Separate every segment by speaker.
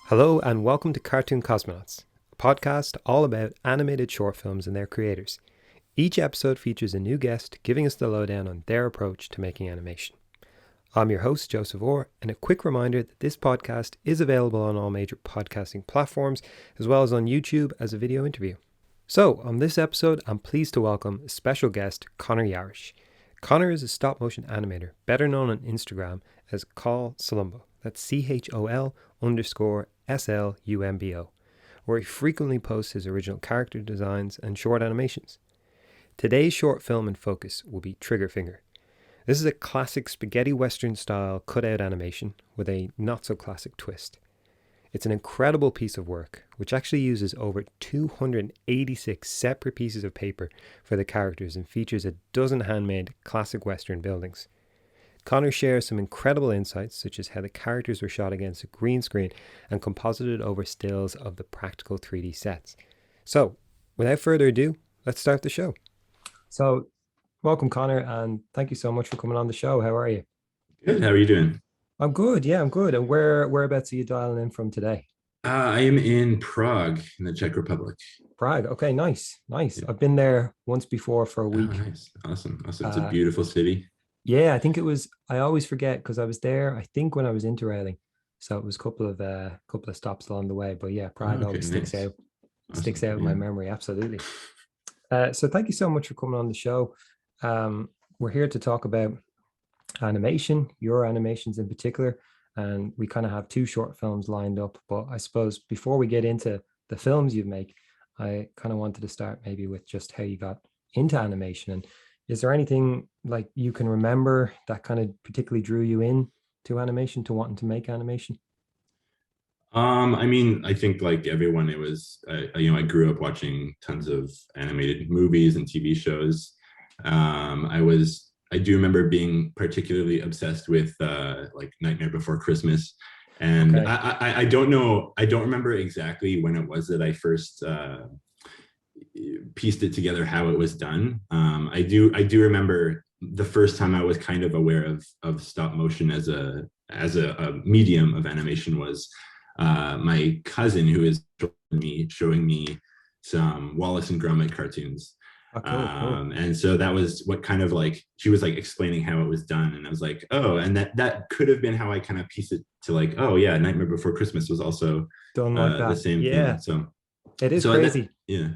Speaker 1: Hello and welcome to Cartoon Cosmonauts, a podcast all about animated short films and their creators. Each episode features a new guest giving us the lowdown on their approach to making animation. I'm your host, Joseph Orr, and a quick reminder that this podcast is available on all major podcasting platforms, as well as on YouTube as a video interview. So, on this episode, I'm pleased to welcome a special guest, Connor Yarish. Connor is a stop-motion animator, better known on Instagram as Col Salumbo. That's CHOL_SLUMBO, where he frequently posts his original character designs and short animations. Today's short film in focus will be Trigger Finger. This is a classic spaghetti western style cutout animation with a not so classic twist. It's an incredible piece of work, which actually uses over 286 separate pieces of paper for the characters and features a dozen handmade classic western buildings. Connor shares some incredible insights, such as how the characters were shot against a green screen and composited over stills of the practical 3D sets. So, without further ado, let's start the show. So, welcome, Connor, and thank you so much for coming on the show. How are you?
Speaker 2: Good. How are you doing?
Speaker 1: I'm good. Yeah, I'm good. And whereabouts are you dialing in from today?
Speaker 2: I am in Prague, in the Czech Republic.
Speaker 1: Prague. Okay, nice.
Speaker 2: Yeah.
Speaker 1: I've been there once before for a
Speaker 2: Oh,
Speaker 1: week.
Speaker 2: nice. Awesome. It's a beautiful city.
Speaker 1: Yeah, I think it was. I always forget because I was there. I think when I was interrailing, so it was a couple of stops along the way. But yeah, Prague
Speaker 2: Okay,
Speaker 1: always sticks
Speaker 2: nice.
Speaker 1: out. Sticks
Speaker 2: Awesome.
Speaker 1: out in
Speaker 2: Yeah.
Speaker 1: my memory. Absolutely. So thank you so much for coming on the show. We're here to talk about animation, your animations in particular, and we kind of have two short films lined up. But I suppose before we get into the films you make, I kind of wanted to start maybe with just how you got into animation. And is there anything like you can remember that kind of particularly drew you in to animation, to wanting to make animation?
Speaker 2: I think like everyone, it was, I grew up watching tons of animated movies and TV shows. I do remember being particularly obsessed with like Nightmare Before Christmas. And
Speaker 1: Okay.
Speaker 2: I don't know, I don't remember exactly when it was that I first pieced it together how it was done. I do remember the first time I was kind of aware of stop motion as a medium of animation was my cousin who is showing me some Wallace and Gromit cartoons.
Speaker 1: Oh, cool.
Speaker 2: And so that was what kind of like she was like explaining how it was done, and I was like, oh, and that could have been how I kind of pieced it to like, oh yeah, Nightmare Before Christmas was also
Speaker 1: Done like
Speaker 2: the
Speaker 1: that.
Speaker 2: same
Speaker 1: Yeah,
Speaker 2: thing. So
Speaker 1: it is
Speaker 2: so that,
Speaker 1: crazy.
Speaker 2: yeah,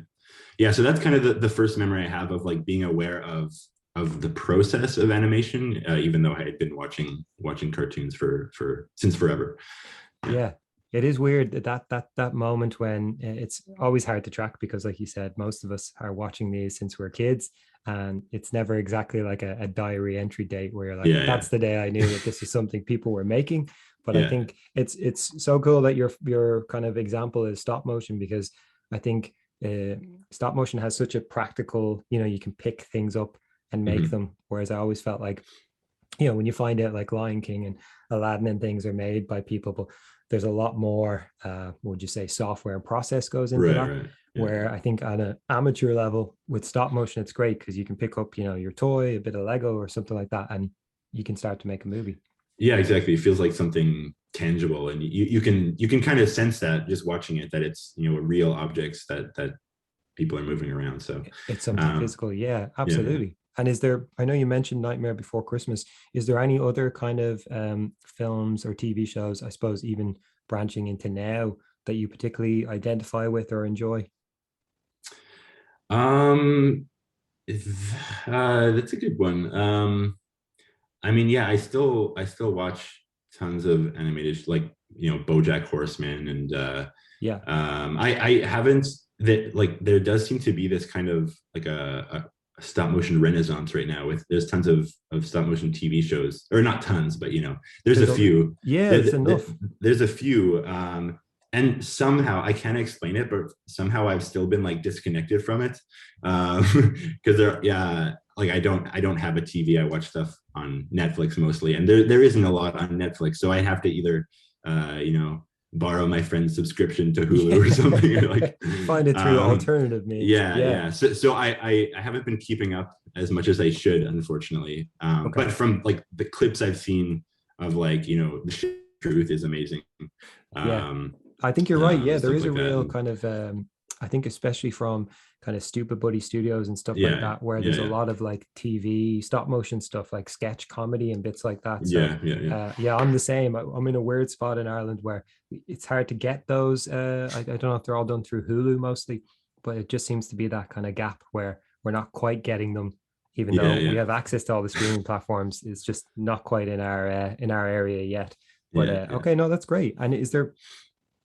Speaker 2: yeah. So that's kind of the first memory I have of like being aware of the process of animation, even though I had been watching cartoons for since forever. Yeah.
Speaker 1: Yeah, it is weird that moment when it's always hard to track because, like you said, most of us are watching these since we're kids, and it's never exactly like a diary entry date where you're like,
Speaker 2: Yeah,
Speaker 1: "That's the day I knew that this is something people were making." But I
Speaker 2: yeah,
Speaker 1: think it's so cool that your kind of example is stop motion because I think uh, stop motion has such a practical, you can pick things up and
Speaker 2: yeah.
Speaker 1: make them. Whereas I always felt like when you find out like Lion King and Aladdin and things are made by people, but there's a lot more, would you say, software and process goes into
Speaker 2: Right,
Speaker 1: that.
Speaker 2: right. Yeah.
Speaker 1: Where I think on an amateur level with stop motion, it's great because you can pick up, your toy, a bit of Lego or something like that, and you can start to make a movie.
Speaker 2: Yeah, exactly. It feels like something tangible, and you can kind of sense that just watching it, that it's real objects that people are moving around. So
Speaker 1: It's something
Speaker 2: um
Speaker 1: physical. Yeah,
Speaker 2: yeah, yeah.
Speaker 1: absolutely. And is there, I know you mentioned Nightmare Before Christmas. Is there any other kind of films or TV shows, I suppose, even branching into now that you particularly identify with or enjoy?
Speaker 2: Um that's a good one. Yeah, I still watch tons of animated, like BoJack Horseman, and
Speaker 1: Yeah.
Speaker 2: I haven't, that like there does seem to be this kind of like a stop motion renaissance right now, with there's tons of stop motion TV shows, or not tons, but there's a
Speaker 1: There's a,
Speaker 2: few.
Speaker 1: yeah,
Speaker 2: there,
Speaker 1: it's enough.
Speaker 2: there's a few, and somehow I can't explain it, but somehow I've still been like disconnected from it, because there, yeah, like I don't have a TV. I watch stuff on Netflix mostly, and there isn't a lot on Netflix, so I have to either borrow my friend's subscription to Hulu or something, or like
Speaker 1: Find it through alternative means.
Speaker 2: yeah,
Speaker 1: Yeah.
Speaker 2: yeah. So I haven't been keeping up as much as I should, unfortunately. But
Speaker 1: Okay.
Speaker 2: from like the clips I've seen of, like, the truth is amazing.
Speaker 1: Yeah.
Speaker 2: um
Speaker 1: I think you're right. Yeah,
Speaker 2: and
Speaker 1: there
Speaker 2: stuff
Speaker 1: is a
Speaker 2: like that.
Speaker 1: real
Speaker 2: And
Speaker 1: kind of I think especially from kind of Stupid Buddy Studios and stuff like
Speaker 2: yeah,
Speaker 1: that, where
Speaker 2: yeah,
Speaker 1: there's a
Speaker 2: yeah,
Speaker 1: lot of like TV stop motion stuff like sketch comedy and bits like that. So
Speaker 2: yeah, yeah, yeah,
Speaker 1: yeah, I'm the same. I'm in a weird spot in Ireland where it's hard to get those. I don't know if they're all done through Hulu mostly, but it just seems to be that kind of gap where we're not quite getting them, even though
Speaker 2: yeah,
Speaker 1: we
Speaker 2: yeah,
Speaker 1: have access to all the streaming platforms. It's just not quite in our area yet. But
Speaker 2: yeah, yeah.
Speaker 1: okay, no, that's great. And is there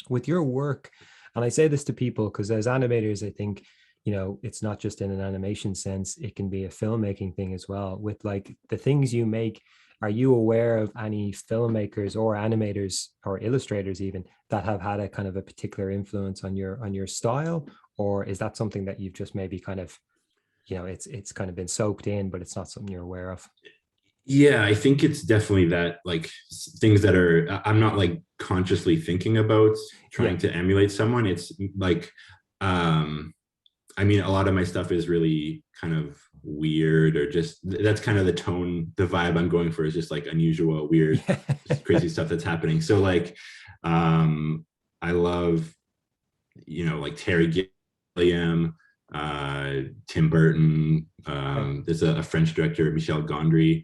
Speaker 1: with your work, and I say this to people because as animators, I think, you know, it's not just in an animation sense, it can be a filmmaking thing as well. With like the things you make, are you aware of any filmmakers or animators or illustrators even that have had a kind of a particular influence on your style? Or is that something that you've just maybe kind of, you know, it's kind of been soaked in, but it's not something you're aware of?
Speaker 2: Yeah, I think it's definitely that, like, things that are I'm not like consciously thinking about
Speaker 1: Yeah.
Speaker 2: trying to emulate someone. It's like, um I mean, a lot of my stuff is really kind of weird, or just that's kind of the tone, the vibe I'm going for, is just like unusual, weird,
Speaker 1: Yeah.
Speaker 2: just crazy stuff that's happening. So like, I love, like Terry Gilliam, Tim Burton.
Speaker 1: Okay.
Speaker 2: There's a French director, Michel Gondry.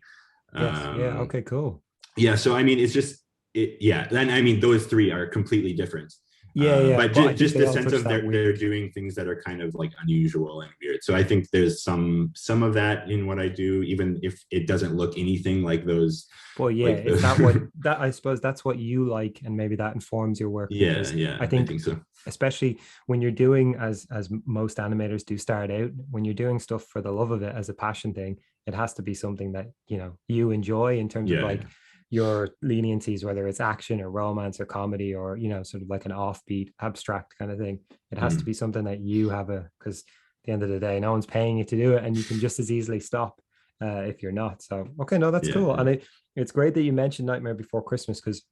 Speaker 1: Yes. Yeah.
Speaker 2: Um,
Speaker 1: Okay, cool.
Speaker 2: yeah, so I mean, it's just yeah. And I mean, those three are completely different.
Speaker 1: Yeah, yeah.
Speaker 2: But
Speaker 1: But I think
Speaker 2: just
Speaker 1: they
Speaker 2: the
Speaker 1: all
Speaker 2: sense
Speaker 1: touch
Speaker 2: of
Speaker 1: that
Speaker 2: they're
Speaker 1: weird.
Speaker 2: doing things that are kind of like unusual and weird. So I think there's some of that in what I do, even if it doesn't look anything like those,
Speaker 1: Well, yeah,
Speaker 2: like
Speaker 1: it's
Speaker 2: those.
Speaker 1: that what that I suppose that's what you like, and maybe that informs your work
Speaker 2: Yeah,
Speaker 1: because I
Speaker 2: yeah, I
Speaker 1: think
Speaker 2: think so.
Speaker 1: especially when you're doing as most animators do start out, when you're doing stuff for the love of it as a passion thing, it has to be something that, you know, you enjoy in terms of
Speaker 2: Yeah,
Speaker 1: like your leniencies, whether it's action or romance or comedy or, you know, sort of like an offbeat abstract kind of thing. It has to
Speaker 2: mhm.
Speaker 1: be something that you have a because at the end of the day, no one's paying you to do it, and you can just as easily stop if you're not. So okay, no, that's
Speaker 2: Yeah,
Speaker 1: cool.
Speaker 2: yeah.
Speaker 1: And it's great that you mentioned Nightmare Before Christmas because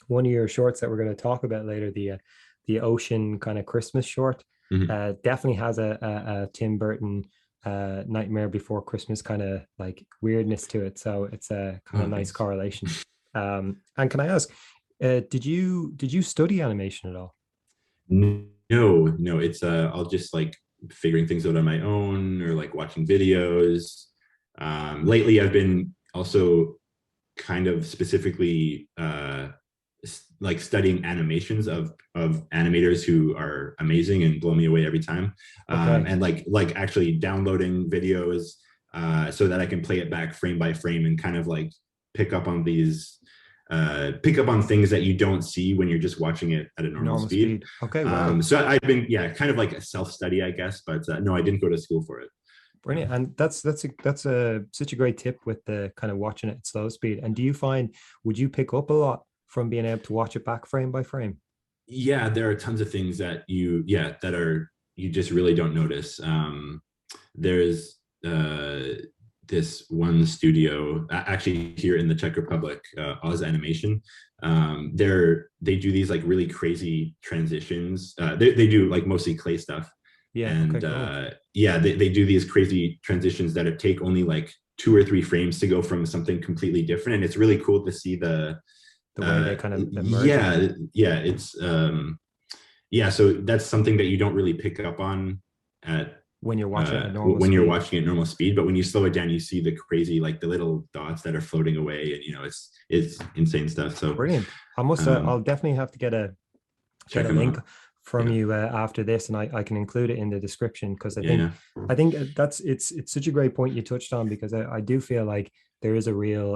Speaker 1: one of your shorts that we're going to talk about later, the ocean kind of Christmas short,
Speaker 2: Mhm.
Speaker 1: definitely has a Tim Burton Nightmare Before Christmas kind of like weirdness to it. So it's a kind of
Speaker 2: Oh,
Speaker 1: nice
Speaker 2: thanks.
Speaker 1: correlation. And can I ask, did you study animation at all?
Speaker 2: No, no, it's I'll just like figuring things out on my own, or like watching videos. Lately I've been also kind of specifically like studying animations of animators who are amazing and blow me away every time.
Speaker 1: Okay,
Speaker 2: And like actually downloading videos so that I can play it back frame by frame, and kind of like pick up on these pick up on things that you don't see when you're just watching it at a normal
Speaker 1: normal
Speaker 2: speed.
Speaker 1: speed. Okay, wow.
Speaker 2: So I've been, yeah, kind of like a self-study, I guess, but no, I didn't go to school for it.
Speaker 1: Brilliant. And that's a such a great tip with the kind of watching it at slow speed. And do you find would you pick up a lot from being able to watch it back frame by frame?
Speaker 2: Yeah, there are tons of things that that are, you just really don't notice. There's this one studio actually here in the Czech Republic, Oz Animation. They do these like really crazy transitions. They do like mostly clay stuff,
Speaker 1: Yeah. Okay.
Speaker 2: and
Speaker 1: Cool.
Speaker 2: yeah, they do these crazy transitions that take only like 2 or 3 frames to go from something completely different, and it's really cool to see the
Speaker 1: The way they kind of merge it
Speaker 2: yeah, yeah, it's yeah, so that's something that you don't really pick up on at
Speaker 1: when you're watching it at normal
Speaker 2: when you're
Speaker 1: speed.
Speaker 2: watching at normal speed, but when you slow it down, you see the crazy, like the little dots that are floating away, and it's insane stuff. So
Speaker 1: Brilliant. I must. I'll
Speaker 2: um
Speaker 1: definitely have to get
Speaker 2: check
Speaker 1: a
Speaker 2: them
Speaker 1: link
Speaker 2: out.
Speaker 1: from
Speaker 2: Yeah,
Speaker 1: you after this, and I can include it in the description because
Speaker 2: yeah, yeah.
Speaker 1: I think that's it's such a great point you touched on because I do feel like there is a real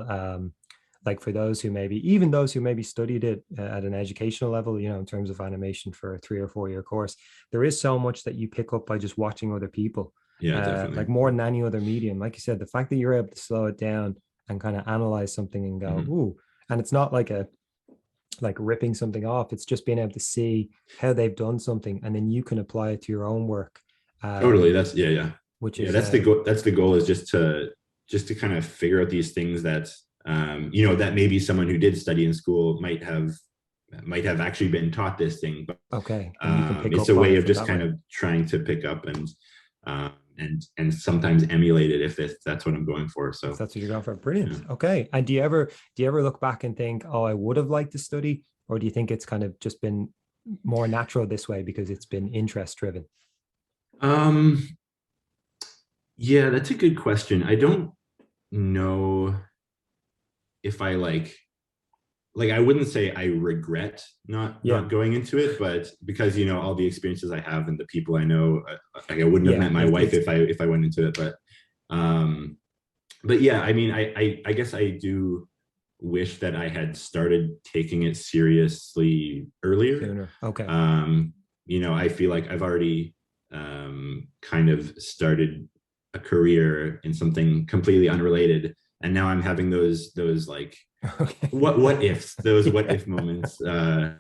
Speaker 1: like for those who maybe even those who maybe studied it at an educational level, you know, in terms of animation for a 3 or 4 year course, there is so much that you pick up by just watching other people,
Speaker 2: Yeah,
Speaker 1: like
Speaker 2: definitely.
Speaker 1: more than any other medium. Like you said, the fact that you're able to slow it down and kind of analyze something and go,
Speaker 2: Mhm.
Speaker 1: ooh, and it's not like a like ripping something off. It's just being able to see how they've done something, and then you can apply it to your own work,
Speaker 2: Totally.
Speaker 1: um,
Speaker 2: That's, yeah, yeah,
Speaker 1: which
Speaker 2: yeah.
Speaker 1: is
Speaker 2: That's the goal. That's the goal, is just to kind of figure out these things that that maybe someone who did study in school might have actually been taught this thing, but
Speaker 1: okay, and you can pick
Speaker 2: it's
Speaker 1: up
Speaker 2: a
Speaker 1: on
Speaker 2: way
Speaker 1: it
Speaker 2: of
Speaker 1: from
Speaker 2: just
Speaker 1: that
Speaker 2: kind
Speaker 1: way.
Speaker 2: of trying to pick up and sometimes emulate it if that's what I'm going for.
Speaker 1: If
Speaker 2: So
Speaker 1: that's what you're going for,
Speaker 2: yeah.
Speaker 1: brilliant. Okay, and do you ever look back and think, oh, I would have liked to study, or do you think it's kind of just been more natural this way because it's been interest driven?
Speaker 2: Um, yeah, that's a good question. I don't know if I like I wouldn't say I regret
Speaker 1: Yeah,
Speaker 2: not going into it, but because all the experiences I have and the people I know, like I wouldn't have
Speaker 1: yeah,
Speaker 2: met my wife if I went into it. Um, but yeah, I mean, I guess I do wish that I had started taking it seriously earlier.
Speaker 1: sooner. Okay.
Speaker 2: Um, I feel like I've already kind of started a career in something completely unrelated, and now I'm having those like
Speaker 1: Okay.
Speaker 2: what ifs, those what
Speaker 1: Yeah.
Speaker 2: if moments.
Speaker 1: Yeah,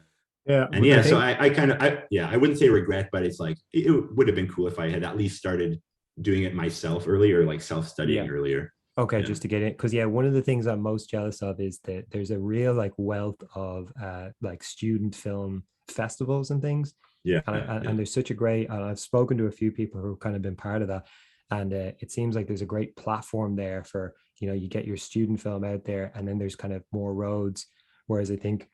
Speaker 2: And
Speaker 1: but I
Speaker 2: yeah, so
Speaker 1: think
Speaker 2: I kind of I wouldn't say regret, but it's like it would have been cool if I had at least started doing it myself earlier, like self-studying
Speaker 1: yeah.
Speaker 2: earlier.
Speaker 1: Okay,
Speaker 2: Yeah.
Speaker 1: just to get it, because yeah, one of the things I'm most jealous of is that there's a real like wealth of like student film festivals and things,
Speaker 2: Yeah.
Speaker 1: and
Speaker 2: Yeah.
Speaker 1: there's such a great. And I've spoken to a few people who've kind of been part of that, and it seems like there's a great platform there for you get your student film out there, and then there's kind of more roads. Whereas I think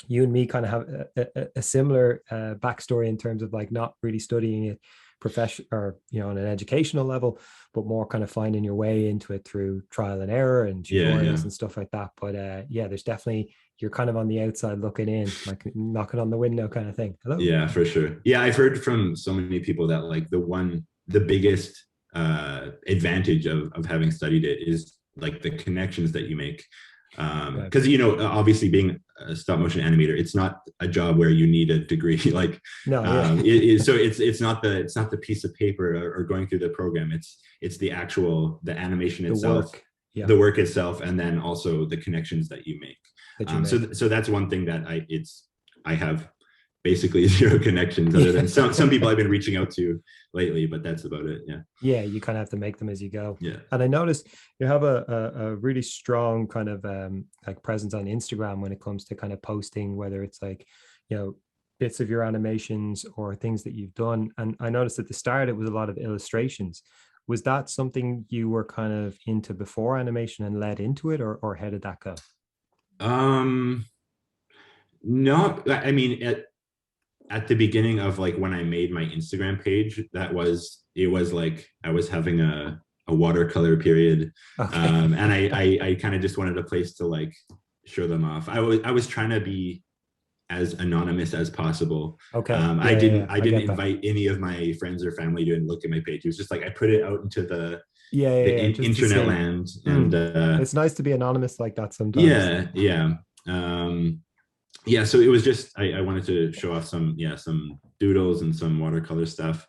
Speaker 1: you and me kind of have a similar backstory in terms of like not really studying it profession or on an educational level, but more kind of finding your way into it through trial and error and
Speaker 2: Yeah.
Speaker 1: tutorials
Speaker 2: Yeah.
Speaker 1: and stuff like that. But yeah, there's definitely, you're kind of on the outside looking in, like knocking on the window kind of thing. Hello.
Speaker 2: Yeah, for sure. Yeah, I've heard from so many people that like the biggest advantage of having studied it is like the connections that you make.
Speaker 1: Yeah.
Speaker 2: Because obviously being a stop motion animator, it's not a job where you need a degree. Like,
Speaker 1: No, yeah.
Speaker 2: so it's not the piece of paper or going through the program. It's the animation
Speaker 1: The
Speaker 2: itself,
Speaker 1: work. Yeah.
Speaker 2: the work itself, and then also the connections that you make.
Speaker 1: That you
Speaker 2: So
Speaker 1: make.
Speaker 2: so that's one thing that I have basically zero connections other than
Speaker 1: Yeah.
Speaker 2: some people I've been reaching out to lately, but that's about it. Yeah.
Speaker 1: Yeah, you kind of have to make them as you go.
Speaker 2: Yeah.
Speaker 1: And I noticed you have a really strong kind of like presence on Instagram when it comes to kind of posting, whether it's like, bits of your animations or things that you've done. And I noticed at the start it was a lot of illustrations. Was that something you were kind of into before animation and led into it, or how did that go?
Speaker 2: Um, no, I mean, at the beginning of like when I made my Instagram page, it was like I was having a watercolor period.
Speaker 1: Okay.
Speaker 2: And I kind of just wanted a place to like show them off. I was trying to be as anonymous as possible.
Speaker 1: Okay.
Speaker 2: I
Speaker 1: Yeah, yeah,
Speaker 2: didn't
Speaker 1: yeah.
Speaker 2: I
Speaker 1: I
Speaker 2: didn't
Speaker 1: get that.
Speaker 2: invite any of my friends or family to look at my page. It was just like I put it out into
Speaker 1: Yeah,
Speaker 2: the
Speaker 1: yeah, yeah. Just to
Speaker 2: internet
Speaker 1: see.
Speaker 2: land, and
Speaker 1: Mm. It's nice to be anonymous like that sometimes.
Speaker 2: yeah, yeah. Um, yeah, so it was just I wanted to show off some doodles and some watercolor stuff,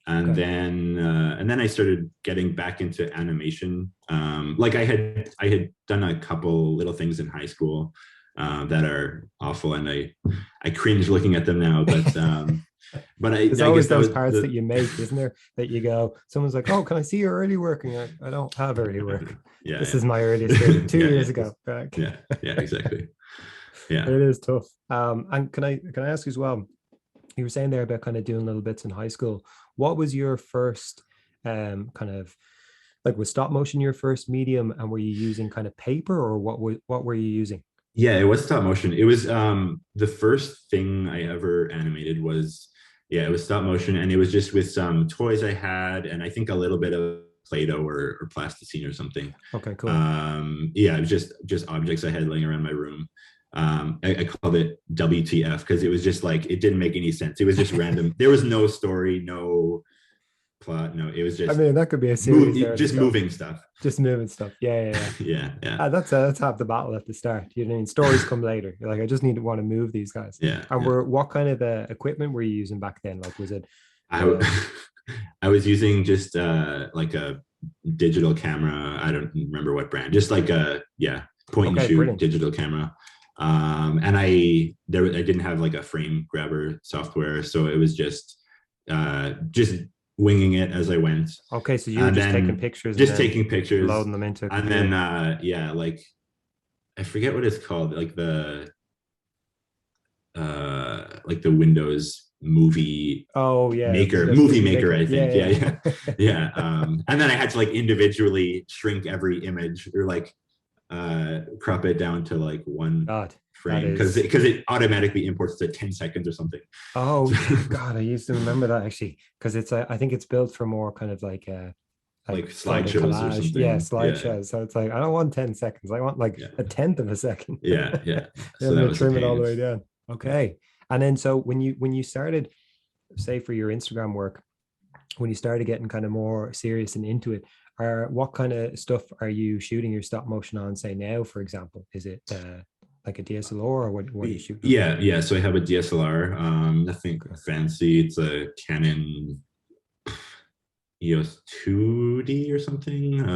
Speaker 1: Okay.
Speaker 2: and then I started getting back into animation. Like I had done a couple little things in high school that are awful, and I cringe looking at them now. But
Speaker 1: There's
Speaker 2: I guess
Speaker 1: always
Speaker 2: that
Speaker 1: those
Speaker 2: was
Speaker 1: parts that
Speaker 2: the
Speaker 1: you make, isn't there? That you go, someone's like, "Oh, can I see your early work?" And you're like, "I don't have early work. This
Speaker 2: yeah,
Speaker 1: is my earliest work, two
Speaker 2: yeah,
Speaker 1: years
Speaker 2: yeah,
Speaker 1: ago." Back.
Speaker 2: yeah, exactly. Yeah.
Speaker 1: It is tough. And can I ask you as well? You were saying there about kind of doing little bits in high school. What was your first kind of like, was stop motion your first medium, and were you using kind of paper, or what were you using?
Speaker 2: Yeah, it was stop motion. It was the first thing I ever animated was, yeah, it was stop motion, and it was just with some toys I had and I think a little bit of Play-Doh or plasticine or something.
Speaker 1: Okay, cool.
Speaker 2: Yeah, it was just objects I had laying around my room. I called it WTF because it was just like it didn't make any sense. It was just random. There was no story, no plot, no. It was
Speaker 1: I
Speaker 2: just
Speaker 1: mean, that could be a series there in
Speaker 2: just
Speaker 1: itself.
Speaker 2: moving stuff.
Speaker 1: Just moving stuff. Yeah, yeah, yeah.
Speaker 2: Yeah, yeah,
Speaker 1: That's half the battle at the start. You know what I mean? Stories come later. You're like, I just need to want to move these guys.
Speaker 2: yeah,
Speaker 1: And
Speaker 2: yeah.
Speaker 1: what kind of equipment were you using back then? Like, was it,
Speaker 2: I
Speaker 1: uh,
Speaker 2: I was using just like a digital camera. I don't remember what brand. Just like a point and
Speaker 1: okay,
Speaker 2: shoot
Speaker 1: brilliant.
Speaker 2: digital camera. And I didn't have like a frame grabber software, so it was just winging it as I went,
Speaker 1: Okay, so you were
Speaker 2: and
Speaker 1: just taking
Speaker 2: then
Speaker 1: pictures and
Speaker 2: just
Speaker 1: then
Speaker 2: taking pictures,
Speaker 1: loading them into a
Speaker 2: and then
Speaker 1: computer.
Speaker 2: yeah, like I forget what it's called, like the Windows
Speaker 1: Oh yeah,
Speaker 2: movie
Speaker 1: movie
Speaker 2: maker,
Speaker 1: maker.
Speaker 2: I think. Yeah,
Speaker 1: Yeah,
Speaker 2: yeah,
Speaker 1: yeah.
Speaker 2: yeah. And then I had to like individually shrink every image, or like crop it down to like one
Speaker 1: God, that
Speaker 2: frame because
Speaker 1: is.
Speaker 2: it automatically imports to 10 seconds or something.
Speaker 1: Oh
Speaker 2: So,
Speaker 1: yeah, God, I used to remember that actually because it's I think it's built for more kind of
Speaker 2: like
Speaker 1: like photo
Speaker 2: slideshows or
Speaker 1: collage, yeah,
Speaker 2: something. Yeah,
Speaker 1: slideshows. So it's like I don't want 10 seconds. I want like
Speaker 2: yeah,
Speaker 1: a tenth of a second.
Speaker 2: yeah.
Speaker 1: You're
Speaker 2: So
Speaker 1: having
Speaker 2: that
Speaker 1: to
Speaker 2: was a
Speaker 1: trim it all the
Speaker 2: pain.
Speaker 1: way down.
Speaker 2: Yeah.
Speaker 1: Okay. And then so when you started, say for your Instagram work, when you started getting kind of more serious and into it, are what kind of stuff are you shooting your stop motion on, say now, for example? Is it like a DSLR or what are you shooting on?
Speaker 2: Yeah. So I have a DSLR, nothing
Speaker 1: Okay.
Speaker 2: fancy. It's a Canon EOS 2D or something.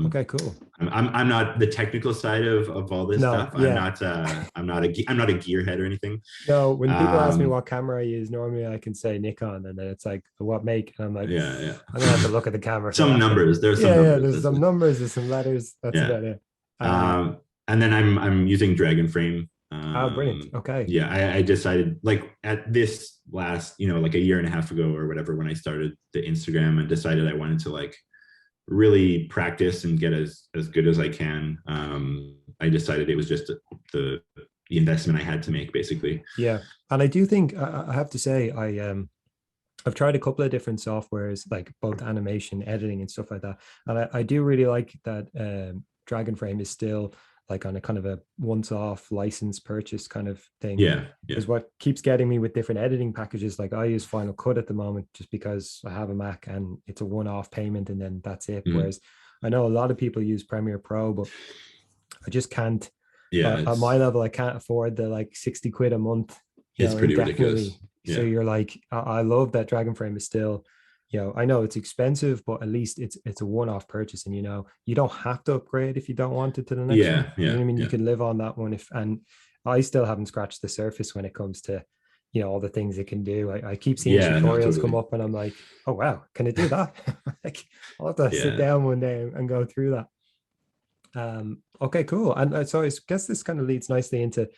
Speaker 1: Okay, cool.
Speaker 2: I'm not the technical side of all this
Speaker 1: No,
Speaker 2: stuff.
Speaker 1: yeah.
Speaker 2: I'm not a gearhead or anything.
Speaker 1: No, when people ask me
Speaker 2: Um,
Speaker 1: what camera I use, normally I can say Nikon, and then it's like, what make? And I'm like,
Speaker 2: yeah.
Speaker 1: I'm gonna have to look at the camera for
Speaker 2: Some
Speaker 1: that. But
Speaker 2: numbers. There's some
Speaker 1: yeah,
Speaker 2: numbers.
Speaker 1: there's
Speaker 2: That's
Speaker 1: some
Speaker 2: it.
Speaker 1: numbers, there's some letters. That's
Speaker 2: Yeah.
Speaker 1: about it.
Speaker 2: Um, and then I'm using Dragon Frame.
Speaker 1: Oh, brilliant. Okay.
Speaker 2: Yeah, I decided like at this last, like a year and a half ago or whatever, when I started the Instagram and decided I wanted to like really practice and get as good as I can. I decided it was just the investment I had to make, basically.
Speaker 1: Yeah, and I do think I have to say I've tried a couple of different softwares, like both animation, editing, and stuff like that. And I do really like that Dragon Frame is still like on a kind of a once-off license purchase kind of thing.
Speaker 2: Yeah.
Speaker 1: Is what keeps getting me with different editing packages. Like I use Final Cut at the moment just because I have a Mac and it's a one-off payment and then that's it.
Speaker 2: Mhm.
Speaker 1: Whereas I know a lot of people use Premiere Pro, but I just can't.
Speaker 2: Yeah,
Speaker 1: At my
Speaker 2: it's
Speaker 1: level, I can't afford the like 60 quid a month,
Speaker 2: it's pretty ridiculous.
Speaker 1: indefinitely. So
Speaker 2: Yeah.
Speaker 1: you're like, I love that Dragon Frame is still, I know it's expensive, but at least it's a one-off purchase, and you don't have to upgrade if you don't want it to the next one.
Speaker 2: Yeah,
Speaker 1: You know
Speaker 2: yeah,
Speaker 1: what I mean? You
Speaker 2: yeah.
Speaker 1: can live on that one if, and I still haven't scratched the surface when it comes to, all the things it can do. I keep seeing
Speaker 2: Yeah, no,
Speaker 1: tutorials come
Speaker 2: totally.
Speaker 1: up, and I'm like, oh wow, can it do that? Like, I'll have to sit
Speaker 2: Yeah.
Speaker 1: down one day and go through that. Okay, cool. And so I guess this kind of leads nicely into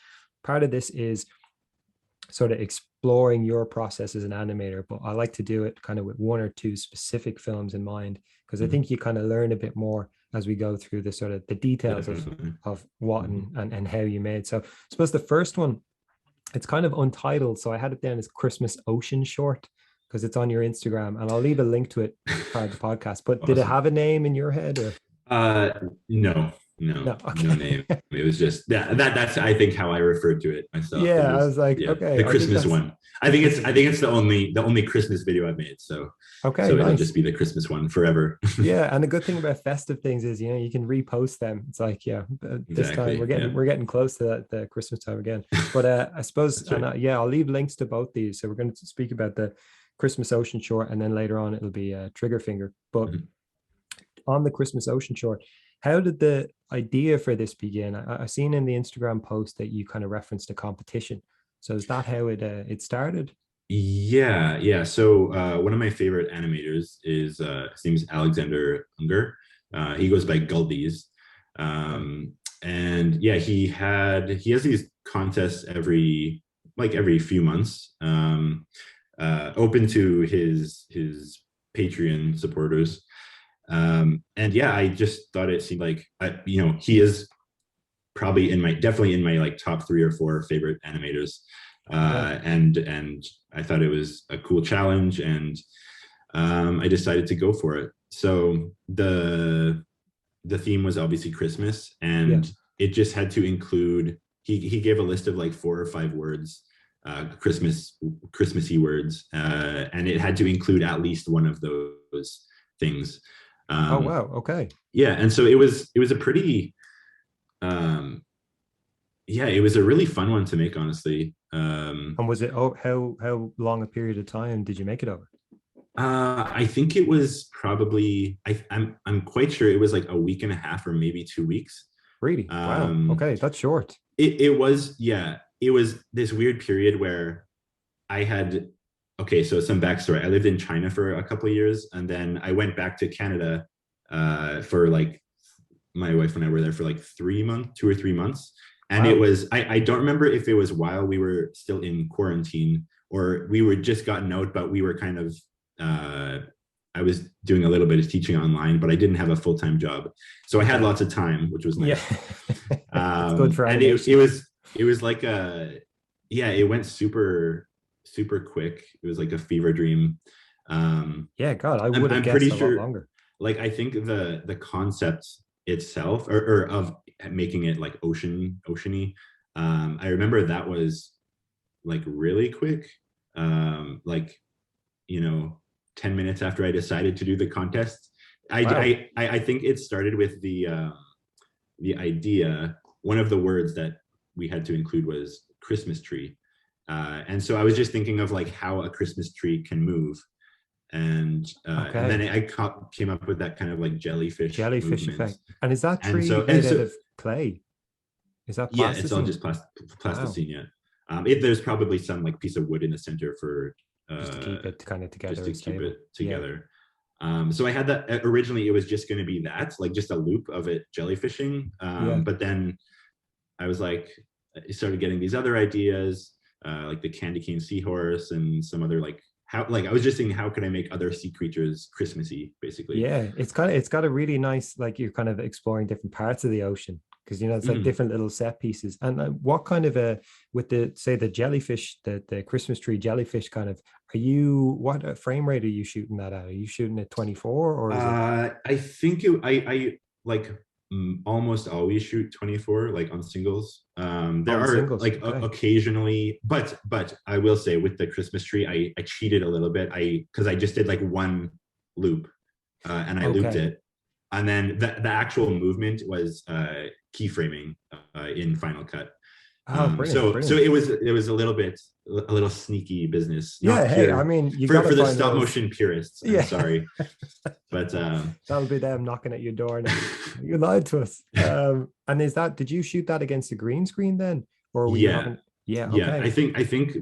Speaker 1: part of this is sort of exploring your process as an animator, but I like to do it kind of with one or two specific films in mind because I
Speaker 2: Mhm.
Speaker 1: think you kind of learn a bit more as we go through the sort of the details
Speaker 2: Definitely.
Speaker 1: of what
Speaker 2: Mhm.
Speaker 1: and how you made. So I suppose the first one, it's kind of untitled, so I had it down as Christmas Ocean Short because it's on your Instagram, and I'll leave a link to it as part of the podcast. But did it
Speaker 2: Awesome.
Speaker 1: have a name in your head or
Speaker 2: Uh, no,
Speaker 1: no?
Speaker 2: no
Speaker 1: Okay.
Speaker 2: name. It was just that's I think how I referred to it myself. It
Speaker 1: Yeah, I
Speaker 2: was
Speaker 1: was like,
Speaker 2: yeah,
Speaker 1: okay,
Speaker 2: the
Speaker 1: I think
Speaker 2: Christmas
Speaker 1: that's
Speaker 2: one.
Speaker 1: the
Speaker 2: I
Speaker 1: Christmas
Speaker 2: think
Speaker 1: one.
Speaker 2: it's the only Christmas video I've made. So
Speaker 1: Okay,
Speaker 2: it'll
Speaker 1: nice.
Speaker 2: just be the Christmas one forever.
Speaker 1: Yeah, and the good thing about festive things is, you can repost them. It's like, yeah, this time
Speaker 2: Exactly. Yeah.
Speaker 1: we're getting close to that the Christmas time again. But I suppose,
Speaker 2: That's
Speaker 1: and
Speaker 2: right.
Speaker 1: yeah, I'll leave links to both these. So we're going to speak about the Christmas Ocean Short, and then later on it'll be Trigger Finger. But
Speaker 2: Mhm.
Speaker 1: on the Christmas Ocean Short, how did the idea for this begin? I've seen in the Instagram post that you kind of referenced a competition. So is that how it started?
Speaker 2: Yeah. So one of my favorite animators is his name is Alexander Unger. He goes by Guldies.
Speaker 1: Okay.
Speaker 2: And yeah, he has these contests every few months, open to his Patreon supporters. And yeah, I just thought it seemed like he is probably definitely in my like top 3 or 4 favorite animators.
Speaker 1: Okay.
Speaker 2: And I thought it was a cool challenge, and I decided to go for it. So the theme was obviously Christmas,
Speaker 1: Yeah.
Speaker 2: and it just had to include. He gave a list of like 4 or 5 words, Christmassy words, and it had to include at least one of those things.
Speaker 1: Oh
Speaker 2: Um,
Speaker 1: wow. Okay.
Speaker 2: yeah, and so it was a pretty um, yeah, it was a really fun one to make, honestly.
Speaker 1: And was it, oh, how long a period of time did you make it over?
Speaker 2: I think it was probably I'm quite sure it was like a week and a half or maybe 2 weeks.
Speaker 1: Really? Wow.
Speaker 2: Um,
Speaker 1: Okay, that's short.
Speaker 2: it was, yeah, it was this weird period where I had okay, so some backstory. I lived in China for a couple of years, and then I went back to Canada for like my wife and I were there for like 3 months, 2 or 3 months. And it
Speaker 1: Wow.
Speaker 2: was, I don't remember if it was while we were still in quarantine or we were just gotten out, but we were kind of, uh, I was doing a little bit of teaching online, but I didn't have a full-time job, so I had
Speaker 1: Okay.
Speaker 2: lots of time, which was
Speaker 1: Yeah.
Speaker 2: nice.
Speaker 1: It's good for
Speaker 2: And it
Speaker 1: animation.
Speaker 2: was like a yeah, it went super quick. It was like a fever dream. Um,
Speaker 1: Yeah, God, I
Speaker 2: I'm
Speaker 1: would have
Speaker 2: I'm pretty
Speaker 1: guessed a lot
Speaker 2: sure,
Speaker 1: longer.
Speaker 2: like I think the concept itself, or of making it like oceany. I remember that was like really quick. Like, you know, 10 minutes after I decided to do the contest.
Speaker 1: Wow.
Speaker 2: I think it started with the idea. One of the words that we had to include was Christmas tree. And so I was just thinking of like how a Christmas tree can move, and then
Speaker 1: Okay.
Speaker 2: came up with that kind of like jellyfish
Speaker 1: Jellyfish
Speaker 2: movement.
Speaker 1: effect. And is that
Speaker 2: And
Speaker 1: tree
Speaker 2: so and
Speaker 1: made out
Speaker 2: so
Speaker 1: of clay? Is that
Speaker 2: yeah, it's all
Speaker 1: plasticine?
Speaker 2: just
Speaker 1: Wow.
Speaker 2: plasticine. Yeah, if there's probably some like piece of wood in the center for
Speaker 1: Just to keep
Speaker 2: uh,
Speaker 1: it kind of
Speaker 2: just
Speaker 1: together
Speaker 2: to
Speaker 1: and
Speaker 2: keep
Speaker 1: stable.
Speaker 2: it
Speaker 1: Yeah.
Speaker 2: together. So I had that originally. It was just going to be that, like just a loop of it jellyfishing.
Speaker 1: Yeah.
Speaker 2: But then I was like, I started getting these other ideas, like the candy cane seahorse and some other like how like I was just thinking how could I make other sea creatures Christmassy, basically.
Speaker 1: Yeah, it's got a really nice, like you're kind of exploring different parts of the ocean because it's like
Speaker 2: Mm.
Speaker 1: different little set pieces. And what kind of a with the say the jellyfish, the Christmas tree jellyfish kind of, are you what frame rate are you shooting that at? Are you shooting at 24 or is it
Speaker 2: I think I like almost always shoot 24 like on singles. There
Speaker 1: on
Speaker 2: are
Speaker 1: singles?
Speaker 2: like
Speaker 1: Okay.
Speaker 2: occasionally, but I will say with the Christmas tree, I cheated a little bit. Because I just did like one loop, and I looped
Speaker 1: Okay.
Speaker 2: it, and then the actual movement was keyframing in Final Cut.
Speaker 1: Oh, brilliant,
Speaker 2: So
Speaker 1: brilliant.
Speaker 2: it was a little sneaky business,
Speaker 1: Yeah,
Speaker 2: not
Speaker 1: hey, I
Speaker 2: pure
Speaker 1: mean, you got to
Speaker 2: for the
Speaker 1: find
Speaker 2: stop
Speaker 1: those.
Speaker 2: motion purists. I'm
Speaker 1: Yeah.
Speaker 2: sorry, but
Speaker 1: That'll be them knocking at your door now. You lied to us. And is that, did you shoot that against the green screen then? Or were you
Speaker 2: yeah,
Speaker 1: having, yeah,
Speaker 2: yeah.
Speaker 1: okay.
Speaker 2: I think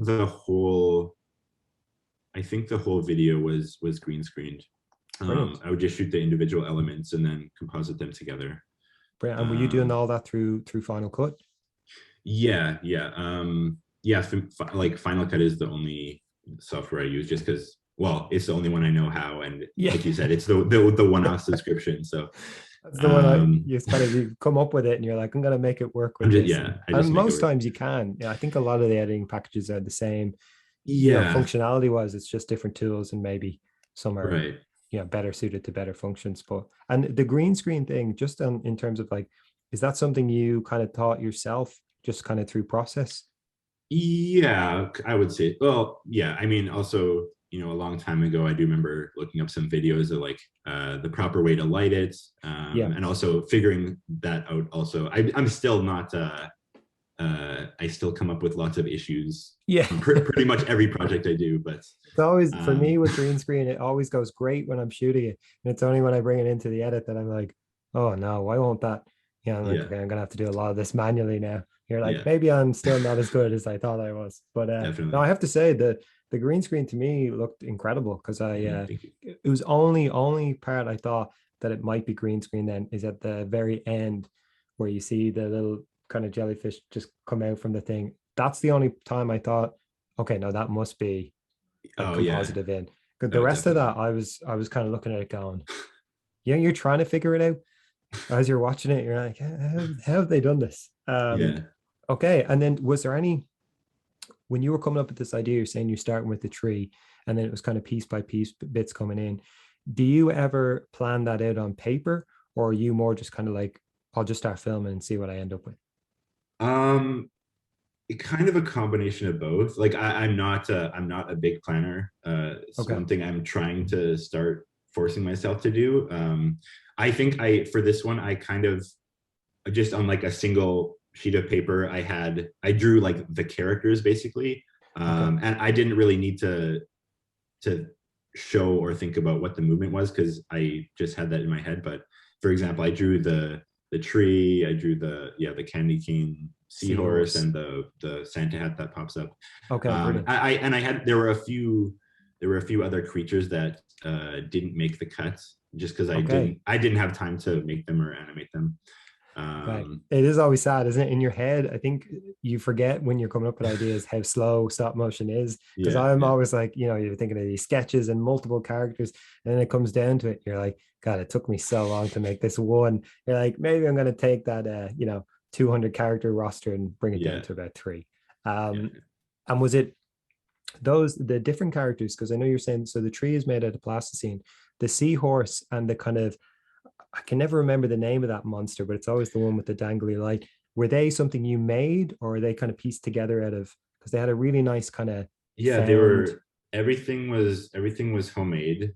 Speaker 2: the whole video was green screened.
Speaker 1: Brilliant.
Speaker 2: I would just shoot the individual elements and then composite them together.
Speaker 1: Brilliant. And were you doing
Speaker 2: Um,
Speaker 1: all that through Final Cut?
Speaker 2: yeah. Yeah. Like Final Cut is the only software I use, just because. Well, it's the only one I know how, and
Speaker 1: Yeah.
Speaker 2: like you said, it's the one-off subscription. So
Speaker 1: That's the one
Speaker 2: um,
Speaker 1: you kind of you come up with it and you're like, I'm gonna make it work
Speaker 2: I'm
Speaker 1: with
Speaker 2: just
Speaker 1: this.
Speaker 2: yeah, I
Speaker 1: And
Speaker 2: just make it
Speaker 1: most
Speaker 2: work.
Speaker 1: times you can. Yeah, I think a lot of the editing packages are the same.
Speaker 2: Yeah,
Speaker 1: Functionality wise, it's just different tools and maybe some are,
Speaker 2: right.
Speaker 1: better suited to better functions. But and the green screen thing, just in terms of like, is that something you kind of taught yourself just kind of through process?
Speaker 2: Yeah, I would say. Well, yeah. I mean, also, a long time ago, I do remember looking up some videos of like the proper way to light it,
Speaker 1: Yeah.
Speaker 2: and also figuring that out. Also, I'm still not. I still come up with lots of issues
Speaker 1: Yeah.
Speaker 2: on pretty much every project I do, but
Speaker 1: It's always for me
Speaker 2: um,
Speaker 1: with green screen, it always goes great when I'm shooting it. And it's only when I bring it into the edit that I'm like, oh no, why won't that? Yeah, I'm like,
Speaker 2: yeah,
Speaker 1: okay, I'm gonna have to do a lot of this manually now. You're like,
Speaker 2: yeah,
Speaker 1: maybe I'm still not as good as I thought I was. But no,
Speaker 2: definitely.
Speaker 1: I have to say the green screen to me looked incredible because
Speaker 2: Thank you.
Speaker 1: it was only part I thought that it might be green screen then is at the very end where you see the little kind of jellyfish just come out from the thing. That's the only time I thought, okay, no, that must be like
Speaker 2: Oh yeah,
Speaker 1: compositive in. But the
Speaker 2: oh
Speaker 1: rest of
Speaker 2: definitely.
Speaker 1: that, I was kind of looking at it going, you're trying to figure it out as you're watching it. You're like, how have they done this?
Speaker 2: Yeah.
Speaker 1: Okay. And then was there any when you were coming up with this idea? You're saying you're starting with the tree, and then it was kind of piece by piece bits coming in. Do you ever plan that out on paper, or are you more just kind of like, I'll just start filming and see what I end up with?
Speaker 2: Um, kind of a combination of both. Like I'm not a big planner. It's
Speaker 1: Okay.
Speaker 2: one thing I'm trying to start forcing myself to do. I think I for this one I kind of just on like a single sheet of paper I drew like the characters basically,
Speaker 1: Okay.
Speaker 2: and I didn't really need to show or think about what the movement was because I just had that in my head. But for example, I drew the tree, I drew the candy cane seahorse
Speaker 1: Seahorse.
Speaker 2: and the Santa hat that pops up.
Speaker 1: Okay. Brilliant.
Speaker 2: I had there were a few other creatures that didn't make the cut just because
Speaker 1: Okay.
Speaker 2: I didn't have time to make them or animate them.
Speaker 1: Okay.
Speaker 2: Um,
Speaker 1: It is always sad, isn't it? In your head, I think you forget when you're coming up with ideas how slow stop motion is. Because
Speaker 2: yeah,
Speaker 1: I'm
Speaker 2: yeah,
Speaker 1: always like, you're thinking of these sketches and multiple characters, and then it comes down to it. You're like, God, it took me so long to make this one. You're like, maybe I'm going to take that, 200 character roster and bring it down
Speaker 2: yeah,
Speaker 1: to about three.
Speaker 2: yeah,
Speaker 1: Um, and was it the different characters? Because I know you're saying so the tree is made out of plasticine, the seahorse, and the kind of I can never remember the name of that monster, but it's always the one with the dangly light. Were they something you made, or are they kind of pieced together out of? Because they had a really nice kind of
Speaker 2: yeah. They
Speaker 1: found.
Speaker 2: were everything was homemade.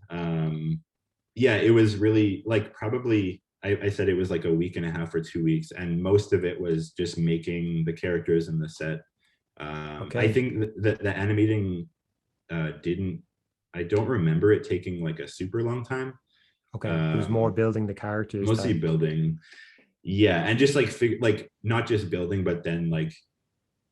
Speaker 2: Yeah, it was really like probably I said it was like a week and a half or 2 weeks, and most of it was just making the characters in the set. I
Speaker 1: Okay,
Speaker 2: think the animating didn't. I don't remember it taking like a super long time.
Speaker 1: okay. It was more
Speaker 2: Um,
Speaker 1: building the characters
Speaker 2: Mostly
Speaker 1: than.
Speaker 2: building, yeah, and just like like not just building, but then like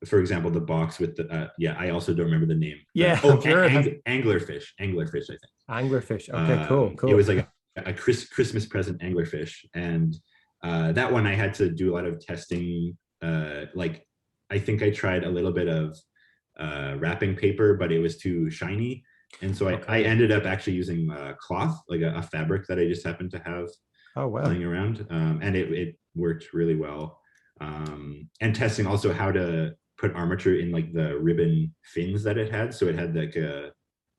Speaker 2: for example, the box with the yeah, I also don't remember the name.
Speaker 1: Yeah, I'm sure it has
Speaker 2: Anglerfish, I think.
Speaker 1: anglerfish. Okay, cool,
Speaker 2: It
Speaker 1: cool.
Speaker 2: was like a Christmas present anglerfish, and that one I had to do a lot of testing. Like I think I tried a little bit of wrapping paper, but it was too shiny, and so I
Speaker 1: Okay.
Speaker 2: ended up actually using cloth, like a fabric that I just happened to have
Speaker 1: Oh wow.
Speaker 2: laying around, and it worked really well. And testing also how to put armature in like the ribbon fins that it had, so it had like a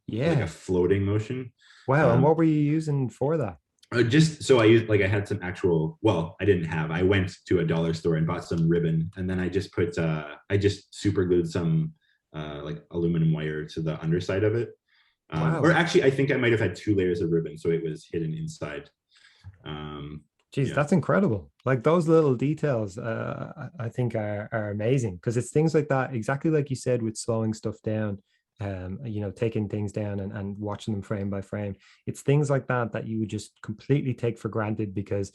Speaker 1: Yeah.
Speaker 2: floating motion.
Speaker 1: Wow. And
Speaker 2: Um,
Speaker 1: what were you using for that?
Speaker 2: just so I used like I had some actual. Well, I didn't have. I went to a dollar store and bought some ribbon, and then I just super glued some like aluminum wire to the underside of it. Or
Speaker 1: Wow.
Speaker 2: actually, I think I might have had 2 layers of ribbon, so it was hidden inside. Um,
Speaker 1: Geez,
Speaker 2: yeah,
Speaker 1: that's incredible. Like those little details, I think are amazing because it's things like that, exactly like you said, with slowing stuff down, taking things down and watching them frame by frame. It's things like that that you would just completely take for granted because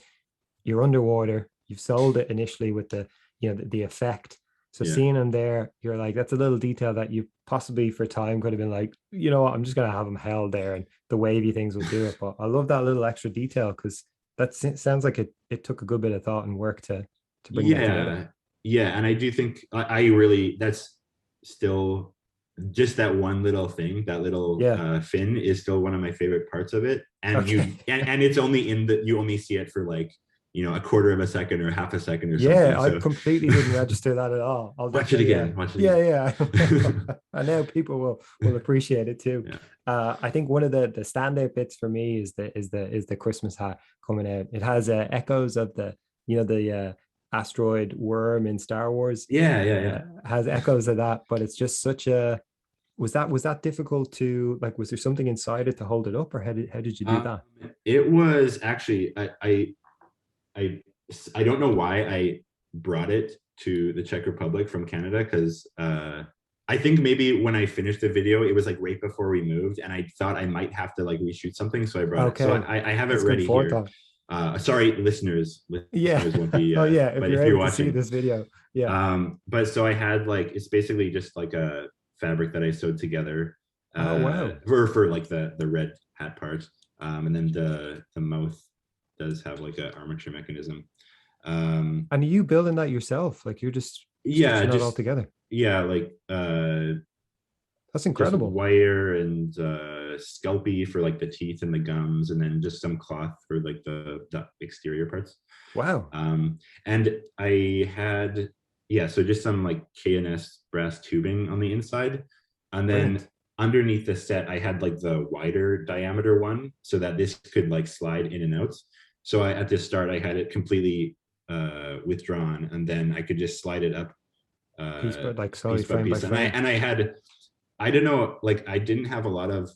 Speaker 1: you're underwater. You've sold it initially with the effect. So
Speaker 2: yeah.
Speaker 1: seeing them there, you're like, that's a little detail that you possibly for time could have been like, you know what, I'm just gonna have them held there and the wavy things will do it. But I love that little extra detail because that sounds like it took a good bit of thought and work to bring that together.
Speaker 2: Yeah, yeah, and I do think I really that's still just that one little thing, that little
Speaker 1: Yeah.
Speaker 2: fin is still one of my favorite parts of it. And
Speaker 1: Okay.
Speaker 2: and it's only in the you only see it for like a quarter of a second or half a second or
Speaker 1: Yeah,
Speaker 2: something.
Speaker 1: I
Speaker 2: So
Speaker 1: completely didn't register that at all. I'll
Speaker 2: watch it
Speaker 1: definitely,
Speaker 2: again, watch it
Speaker 1: yeah,
Speaker 2: again.
Speaker 1: yeah. I know people will appreciate it too.
Speaker 2: Yeah.
Speaker 1: I think one of the standout bits for me is the Christmas hat coming out. It has echoes of the asteroid worm in Star Wars.
Speaker 2: Yeah, yeah, yeah.
Speaker 1: Has echoes of that, but it's just such a was that difficult to like? Was there something inside it to hold it up, or how did you do
Speaker 2: Um,
Speaker 1: that?
Speaker 2: it was actually I I don't know why I brought it to the Czech Republic from Canada because I think maybe when I finished the video, it was like right before we moved, and I thought I might have to like reshoot something, so I brought it. So
Speaker 1: Okay,
Speaker 2: I have it
Speaker 1: that's good
Speaker 2: ready here.
Speaker 1: forethought.
Speaker 2: Sorry, listeners.
Speaker 1: Yeah.
Speaker 2: Listeners won't be,
Speaker 1: Oh yeah, if
Speaker 2: but
Speaker 1: you're
Speaker 2: if you're
Speaker 1: able to see
Speaker 2: watching,
Speaker 1: this video, yeah.
Speaker 2: but so I had like it's basically just like a fabric that I sewed together
Speaker 1: Oh wow.
Speaker 2: for like the red hat part, and then the mouth does have like a armature mechanism. Um,
Speaker 1: And are you building that yourself? Like you're just
Speaker 2: yeah,
Speaker 1: stitching that all
Speaker 2: just
Speaker 1: together?
Speaker 2: yeah, like
Speaker 1: That's
Speaker 2: just
Speaker 1: incredible.
Speaker 2: wire and Sculpey for like the teeth and the gums, and then just some cloth for like the exterior parts.
Speaker 1: Wow.
Speaker 2: And I had yeah, so just some like KNS brass tubing on the inside, and then
Speaker 1: Brilliant.
Speaker 2: underneath the set I had like the wider diameter one so that this could like slide in and out. So at the start I had it completely withdrawn, and then I could just slide it up
Speaker 1: Piece
Speaker 2: uh,
Speaker 1: by like sorry,
Speaker 2: piece by
Speaker 1: frame by
Speaker 2: piece. And
Speaker 1: frame.
Speaker 2: I had I don't know, like I didn't have a lot of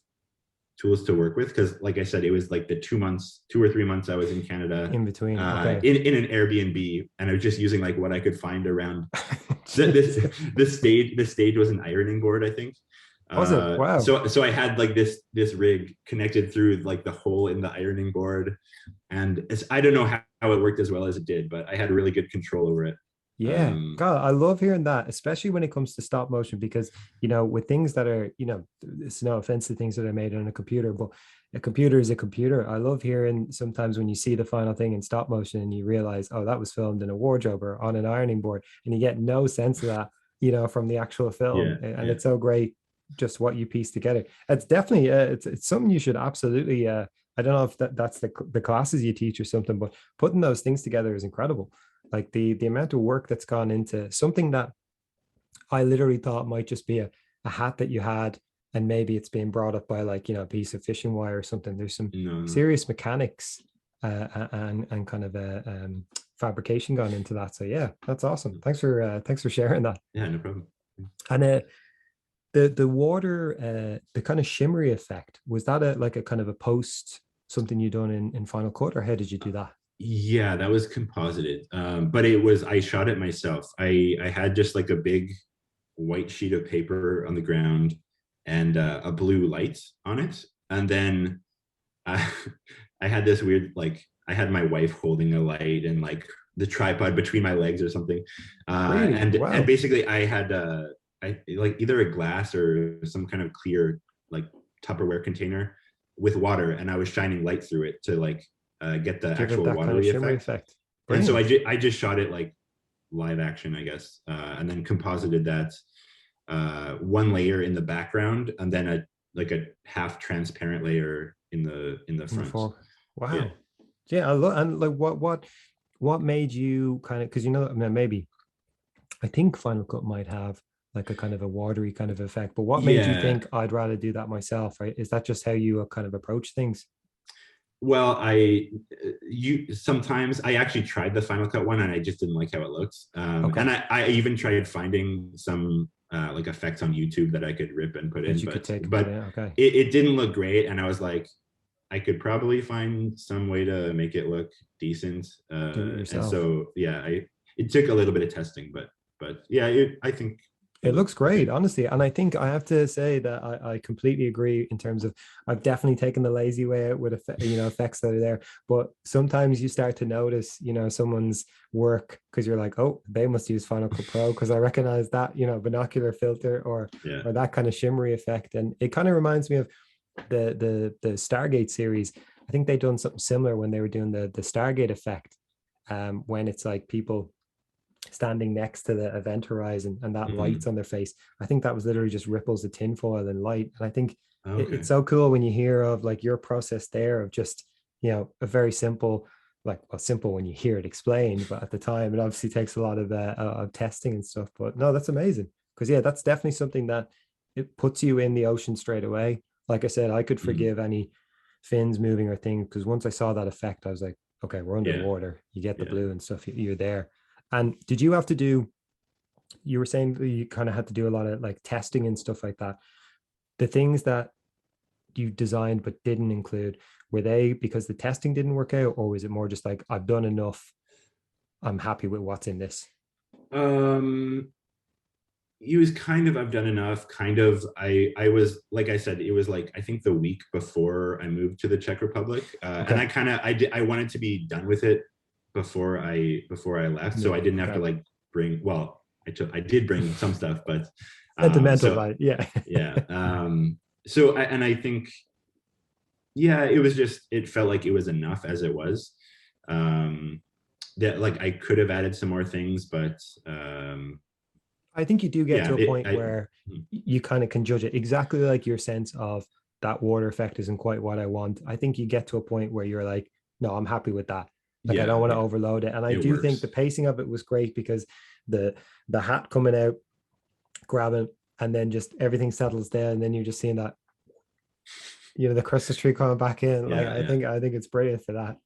Speaker 2: tools to work with because, like I said, it was like the 2 months, 2 or 3 months I was in Canada
Speaker 1: In between. Okay.
Speaker 2: in an Airbnb, and I was just using like what I could find around. This
Speaker 1: Jesus.
Speaker 2: the stage was an ironing board, I think.
Speaker 1: Was it? Wow.
Speaker 2: So I had like this rig connected through like the hole in the ironing board, and I don't know how it worked as well as it did, but I had really good control over it.
Speaker 1: Yeah,
Speaker 2: Um,
Speaker 1: God, I love hearing that, especially when it comes to stop motion, because with things that are, it's no offense to things that are made on a computer, but a computer is a computer. I love hearing sometimes when you see the final thing in stop motion and you realize, oh, that was filmed in a wardrobe or on an ironing board, and you get no sense of that, from the actual
Speaker 2: yeah,
Speaker 1: film, and
Speaker 2: yeah,
Speaker 1: it's so great just what you piece together. It's definitely it's something you should absolutely. I don't know if that's the classes you teach or something, but putting those things together is incredible. Like the amount of work that's gone into something that I literally thought might just be a hat that you had, and maybe it's being brought up by, like, a piece of fishing wire or something. There's some
Speaker 2: no, no,
Speaker 1: serious mechanics and kind of a fabrication gone into that. So yeah, that's awesome. Thanks for sharing that.
Speaker 2: yeah, no problem.
Speaker 1: And the water, the kind of shimmery effect, was that a like a kind of a post, something you done in Final Cut, or how did you do that?
Speaker 2: Yeah, that was composited, but I shot it myself. I had just like a big white sheet of paper on the ground and a blue light on it, and then I, I had this weird, like, I had my wife holding a light and like the tripod between my legs or something,
Speaker 1: Really?
Speaker 2: and
Speaker 1: Wow.
Speaker 2: basically I had I like either a glass or some kind of clear, like, Tupperware container with water, and I was shining light through it to like get the
Speaker 1: Give it
Speaker 2: actual
Speaker 1: that kind of
Speaker 2: watery
Speaker 1: shimmery
Speaker 2: effect.
Speaker 1: effect.
Speaker 2: And so
Speaker 1: Brilliant.
Speaker 2: I just shot it like live action, I guess, and then composited that, one layer in the background, and then a half transparent layer in the
Speaker 1: In the
Speaker 2: front.
Speaker 1: fog.
Speaker 2: Yeah.
Speaker 1: Wow. Yeah, I love. And like, what made you kind of, because I mean, maybe I think Final Cut might have like a kind of a watery kind of effect, but what made you
Speaker 2: Yeah.
Speaker 1: think I'd rather do that myself? Right? Is that just how you kind of approach things?
Speaker 2: Well, you sometimes I actually tried the Final Cut one and I just didn't like how it looked. And
Speaker 1: Okay,
Speaker 2: I even tried finding some like effects on YouTube that I could rip and put
Speaker 1: that
Speaker 2: in,
Speaker 1: you could
Speaker 2: but
Speaker 1: take and put in. Okay,
Speaker 2: it didn't look great. And I was like, I could probably find some way to make it look decent.
Speaker 1: do it
Speaker 2: And
Speaker 1: yourself.
Speaker 2: so yeah, it took a little bit of testing, but yeah, I think it
Speaker 1: It looks
Speaker 2: looked
Speaker 1: great,
Speaker 2: okay.
Speaker 1: honestly. And I think I have to say that I completely agree in terms of I've definitely taken the lazy way out with effects that are there. But sometimes you start to notice, someone's work because you're like, oh, they must use Final Cut Pro because I recognize that, binocular filter
Speaker 2: Yeah.
Speaker 1: or that kind of shimmery effect. And it kind of reminds me of the Stargate series. I think they done something similar when they were doing the Stargate effect, when it's like people standing next to the event horizon and that light's
Speaker 2: Mhm.
Speaker 1: on their face. I think that was literally just ripples of tinfoil and light. And I think it's
Speaker 2: Okay.
Speaker 1: so cool when you hear of like your process there of just, a very simple, like, well, simple when you hear it explained, but at the time it obviously takes a lot of testing and stuff. But no, that's amazing. Because yeah, that's definitely something that it puts you in the ocean straight away. Like I said, I could
Speaker 2: Mhm.
Speaker 1: forgive any fins moving or thing because once I saw that effect, I was like, okay, we're
Speaker 2: Yeah.
Speaker 1: underwater. You get the
Speaker 2: Yeah.
Speaker 1: blue and stuff. You're there. And did you have to do, you were saying that you kind of had to do a lot of like testing and stuff like that. The things that you designed but didn't include, were they because the testing didn't work out, or was it more just like, I've done enough, I'm happy with what's in this?
Speaker 2: Um, it was kind of, I've done enough. Kind of, I was, like I said, it was like I think the week before I moved to the Czech Republic, and
Speaker 1: Okay.
Speaker 2: I wanted to be done with it before I left, so I
Speaker 1: Move.
Speaker 2: didn't have to
Speaker 1: Okay.
Speaker 2: like bring. Well, I did bring some stuff, but
Speaker 1: Sentimental,
Speaker 2: so
Speaker 1: right? Yeah.
Speaker 2: yeah. So I think, yeah, it was just, it felt like it was enough as it was. Um, that, like, I could have added some more things, but
Speaker 1: I think you do get
Speaker 2: yeah,
Speaker 1: to a point where
Speaker 2: mm,
Speaker 1: you kind of can judge it exactly like your sense of that water effect isn't quite what I want. I think you get to a point where you're like, no, I'm happy with that. Like I don't
Speaker 2: yeah,
Speaker 1: want to
Speaker 2: yeah,
Speaker 1: overload it. And I
Speaker 2: it
Speaker 1: do think the
Speaker 2: works.
Speaker 1: pacing of it was great because the the hat coming out, grabbing, and then just everything settles down, and then you're just seeing that, the Christmas tree coming back in. Like
Speaker 2: Yeah,
Speaker 1: I
Speaker 2: yeah.
Speaker 1: think I think it's brilliant for that.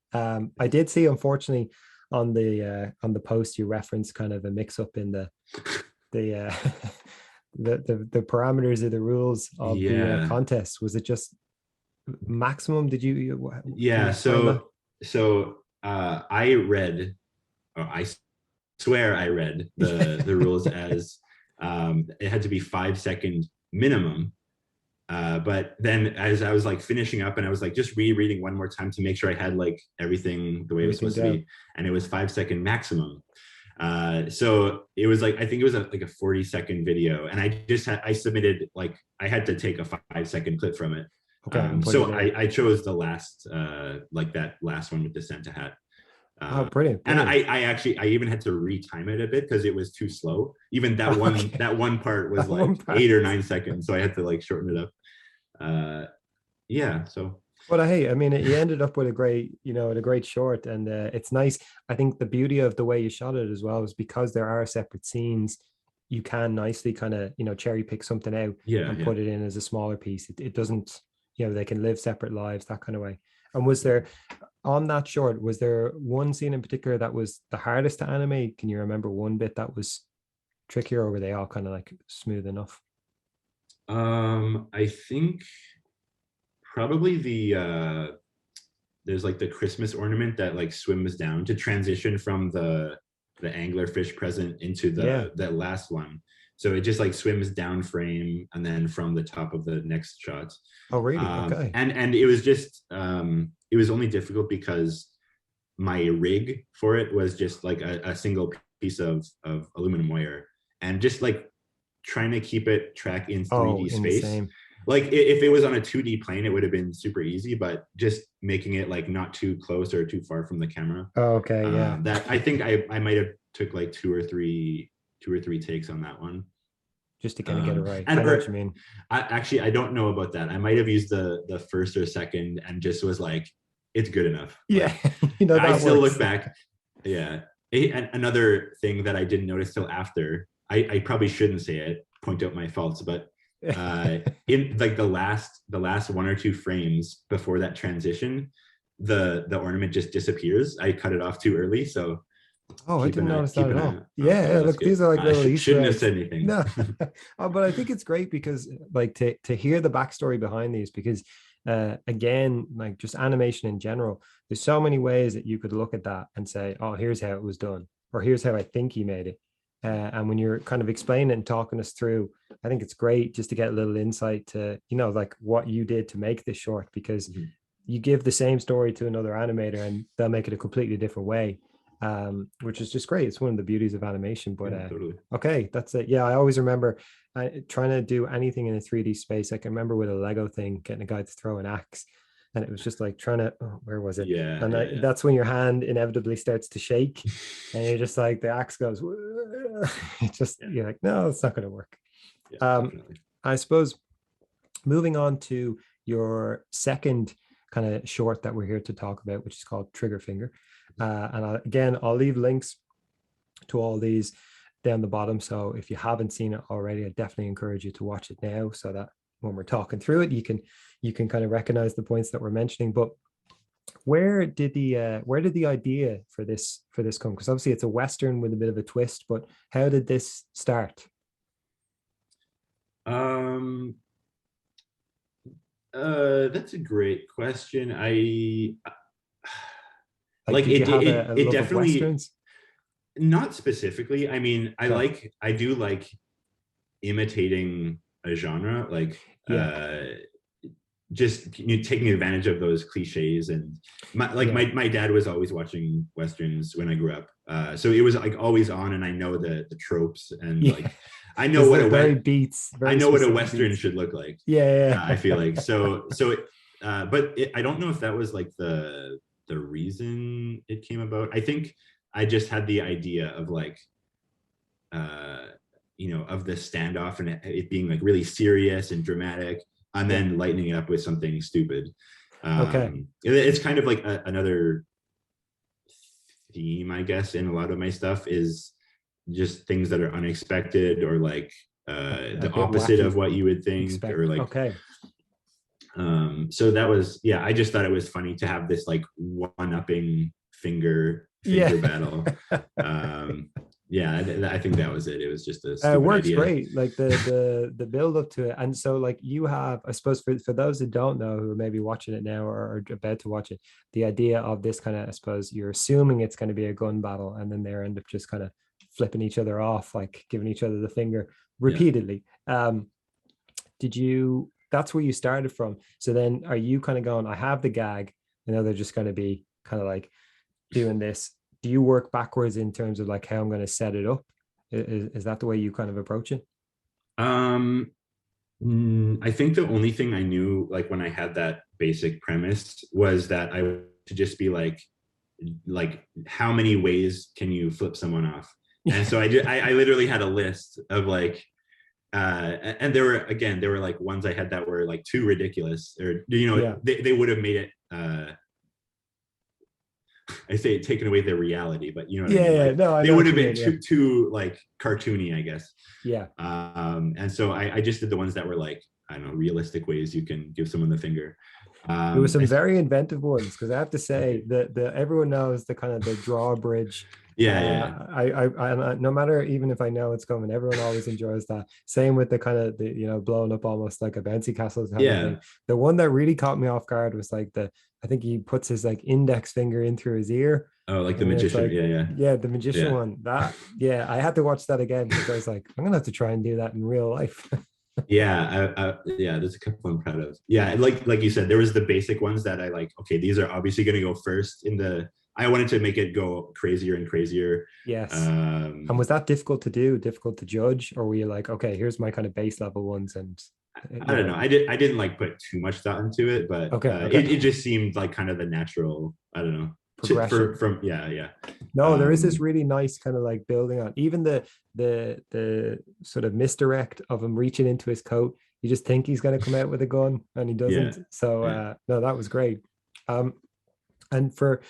Speaker 1: I did see, unfortunately, on the post you referenced kind of a mix up in the the parameters of the rules of the
Speaker 2: Yeah,
Speaker 1: contest. Was it just maximum? Can you
Speaker 2: yeah.
Speaker 1: explain that?
Speaker 2: I read, or I swear I read the rules as, it had to be 5 second minimum. But then as I was like finishing up, and I was like just rereading one more time to make sure I had like everything the way it was
Speaker 1: Everything
Speaker 2: supposed to
Speaker 1: down.
Speaker 2: be, and it was 5 second maximum. So it was like, I think it was like a 40-second video, and I submitted, like, I had to take a 5-second clip from it.
Speaker 1: Okay, and put it
Speaker 2: So
Speaker 1: in.
Speaker 2: I chose the last, like that last one with the Santa hat.
Speaker 1: Oh,
Speaker 2: Uh,
Speaker 1: brilliant,
Speaker 2: and
Speaker 1: brilliant.
Speaker 2: I even had to retime it a bit because it was too slow. Even
Speaker 1: Okay,
Speaker 2: that one part was
Speaker 1: that
Speaker 2: like
Speaker 1: one part.
Speaker 2: 8 or 9 seconds, so I had to like shorten it up. Yeah, so
Speaker 1: But hey, I mean, you ended up with a great, with a great short, and it's nice. I think the beauty of the way you shot it as well is because there are separate scenes. You can nicely kind of, cherry pick something out
Speaker 2: yeah,
Speaker 1: and
Speaker 2: yeah.
Speaker 1: put it in as a smaller piece. It doesn't, they can live separate lives, that kind of way. And was there on that short, was there one scene in particular that was the hardest to animate? Can you remember one bit that was trickier, or were they all kind of like smooth enough?
Speaker 2: I think probably there's like the Christmas ornament that like swims down to transition from the anglerfish present into
Speaker 1: Yeah.
Speaker 2: that last one. So it just like swims down frame and then from the top of the next shot.
Speaker 1: Oh, really? Okay.
Speaker 2: And it was just it was only difficult because my rig for it was just like a single piece of aluminum wire, and just like trying to keep it track in
Speaker 1: Oh,
Speaker 2: 3D
Speaker 1: in the
Speaker 2: space.
Speaker 1: same.
Speaker 2: Like if it was on a 2D plane, it would have been super easy, but just making it like not too close or too far from the camera.
Speaker 1: Oh, okay. Yeah.
Speaker 2: That I think I might have took like two or three takes on that one.
Speaker 1: Just to kind of get it right.
Speaker 2: And
Speaker 1: I know what you mean.
Speaker 2: actually, I don't know about that. I might have used the first or second and just was like, it's good enough.
Speaker 1: Yeah.
Speaker 2: Like I
Speaker 1: That
Speaker 2: still look
Speaker 1: works.
Speaker 2: back. Yeah. And another thing that I didn't notice till after, I probably shouldn't say it, point out my faults, but in like the last one or two frames before that transition, the ornament just disappears. I cut it off too early, so
Speaker 1: Oh, I didn't notice that
Speaker 2: keep
Speaker 1: at
Speaker 2: an
Speaker 1: all.
Speaker 2: eye.
Speaker 1: Yeah,
Speaker 2: Okay,
Speaker 1: yeah,
Speaker 2: that's
Speaker 1: look,
Speaker 2: good.
Speaker 1: these are like
Speaker 2: I
Speaker 1: little Easter
Speaker 2: shouldn't have
Speaker 1: eggs.
Speaker 2: said anything.
Speaker 1: No, but I think it's great because like to hear the backstory behind these, because again, like just animation in general, there's so many ways that you could look at that and say, oh, here's how it was done, or here's how I think he made it. And when you're kind of explaining and talking us through, I think it's great just to get a little insight to, like what you did to make this short, because
Speaker 2: Mhm.
Speaker 1: you give the same story to another animator and they'll make it a completely different way, which is just great. It's one of the beauties of animation. But
Speaker 2: Yeah, totally.
Speaker 1: okay, that's it. Yeah, I always remember trying to do anything in a 3D space. I can remember with a Lego thing, getting a guy to throw an axe, and it was just like trying to, oh, where was it?
Speaker 2: Yeah,
Speaker 1: And
Speaker 2: yeah,
Speaker 1: that's when your hand inevitably starts to shake, and you're just like the axe goes. It just
Speaker 2: yeah,
Speaker 1: you're like, no, it's not going to work.
Speaker 2: yeah,
Speaker 1: Um,
Speaker 2: definitely.
Speaker 1: I suppose moving on to your second kind of short that we're here to talk about, which is called Trigger Finger. And again, I'll leave links to all these down the bottom. So if you haven't seen it already, I definitely encourage you to watch it now, so that when we're talking through it, you can kind of recognize the points that we're mentioning. But where did the idea for this come? Because obviously it's a Western with a bit of a twist, but how did this start?
Speaker 2: Um, that's a great question. I
Speaker 1: Like,
Speaker 2: like
Speaker 1: did you have
Speaker 2: it.
Speaker 1: a
Speaker 2: It
Speaker 1: love of
Speaker 2: definitely,
Speaker 1: Westerns?
Speaker 2: not specifically. I mean,
Speaker 1: Okay.
Speaker 2: I do like imitating a genre, like
Speaker 1: Yeah.
Speaker 2: just taking advantage of those cliches. And
Speaker 1: Yeah.
Speaker 2: my dad was always watching westerns when I grew up, so it was like always on, and I know the tropes, and
Speaker 1: Yeah.
Speaker 2: like I know
Speaker 1: There's
Speaker 2: what
Speaker 1: the very beats,
Speaker 2: I
Speaker 1: very
Speaker 2: know what a
Speaker 1: specific
Speaker 2: western
Speaker 1: beats.
Speaker 2: should look like.
Speaker 1: Yeah.
Speaker 2: I feel
Speaker 1: Yeah.
Speaker 2: like but I don't know if that was like the reason it came about. I think I just had the idea of like uh of the standoff, and it being like really serious and dramatic, and
Speaker 1: Yeah.
Speaker 2: then lightening it up with something stupid.
Speaker 1: Okay.
Speaker 2: It's kind of like another theme, I guess, in a lot of my stuff, is just things that are unexpected, or like
Speaker 1: A
Speaker 2: the
Speaker 1: bit
Speaker 2: opposite of
Speaker 1: wacky.
Speaker 2: what you would think, or
Speaker 1: Expect.
Speaker 2: like
Speaker 1: Okay.
Speaker 2: so that was, yeah, I just thought it was funny to have this like one-upping
Speaker 1: Yeah.
Speaker 2: finger battle. um yeah, I think that was it. It was just a
Speaker 1: It
Speaker 2: stupid
Speaker 1: works
Speaker 2: idea.
Speaker 1: great, like the build up to it. And so like you have, I suppose, for those that don't know, who are maybe watching it now, or about to watch it, the idea of this kind of, I suppose you're assuming it's going to be a gun battle, and then they end up just kind of flipping each other off, like giving each other the finger
Speaker 2: Yeah.
Speaker 1: repeatedly. Did you, that's where you started from? So then are you kind of going, I have the gag, they're just going to be kind of like doing this, do you work backwards in terms of like how I'm going to set it up? Is that the way you kind of approach it?
Speaker 2: Um, I think the only thing I knew, like when I had that basic premise, was that I to just be like how many ways can you flip someone off? And so I literally had a list of like and there were like ones I had that were like too ridiculous, or
Speaker 1: Yeah.
Speaker 2: they would have made it I say taken away their reality, but you know what I
Speaker 1: Yeah,
Speaker 2: mean,
Speaker 1: yeah.
Speaker 2: like
Speaker 1: No, I
Speaker 2: they
Speaker 1: know
Speaker 2: would
Speaker 1: what
Speaker 2: have
Speaker 1: you
Speaker 2: been
Speaker 1: mean. Yeah.
Speaker 2: too like cartoony, I guess.
Speaker 1: Yeah.
Speaker 2: And so I just did the ones that were like, I don't know, realistic ways you can give someone the finger.
Speaker 1: There were some
Speaker 2: I,
Speaker 1: very inventive ones because I have to say that the everyone knows the kind of the drawbridge.
Speaker 2: yeah, yeah,
Speaker 1: No matter even if I know it's coming, everyone always enjoys that. Same with the kind of the blowing up almost like a bouncy castle type of
Speaker 2: yeah.
Speaker 1: thing. The one that really caught me off guard was like I think he puts his like index finger in through his ear,
Speaker 2: Oh, like the
Speaker 1: and then it's
Speaker 2: magician.
Speaker 1: like,
Speaker 2: Yeah, yeah,
Speaker 1: yeah, the magician
Speaker 2: yeah.
Speaker 1: one. That yeah, I had to watch that again because I was like, I'm gonna have to try and do that in real life.
Speaker 2: Yeah, there's a couple I'm proud of. Yeah, like you said, there was the basic ones that I like. Okay, these are obviously going to go first in the. I wanted to make it go crazier and crazier.
Speaker 1: Yes. And
Speaker 2: Um,
Speaker 1: was that difficult to do, difficult to judge, or were you like, okay, here's my kind of base level ones, and
Speaker 2: I don't know. I didn't like put too much thought into it, but
Speaker 1: okay, okay,
Speaker 2: it just seemed like kind of the natural. I don't know.
Speaker 1: progression.
Speaker 2: From yeah.
Speaker 1: No, there is this
Speaker 2: Um,
Speaker 1: really nice kind of like building on even the sort of misdirect of him reaching into his coat. You just think he's going to come out with a gun, and he
Speaker 2: yeah,
Speaker 1: doesn't. So
Speaker 2: yeah.
Speaker 1: no, that was great. Um, and for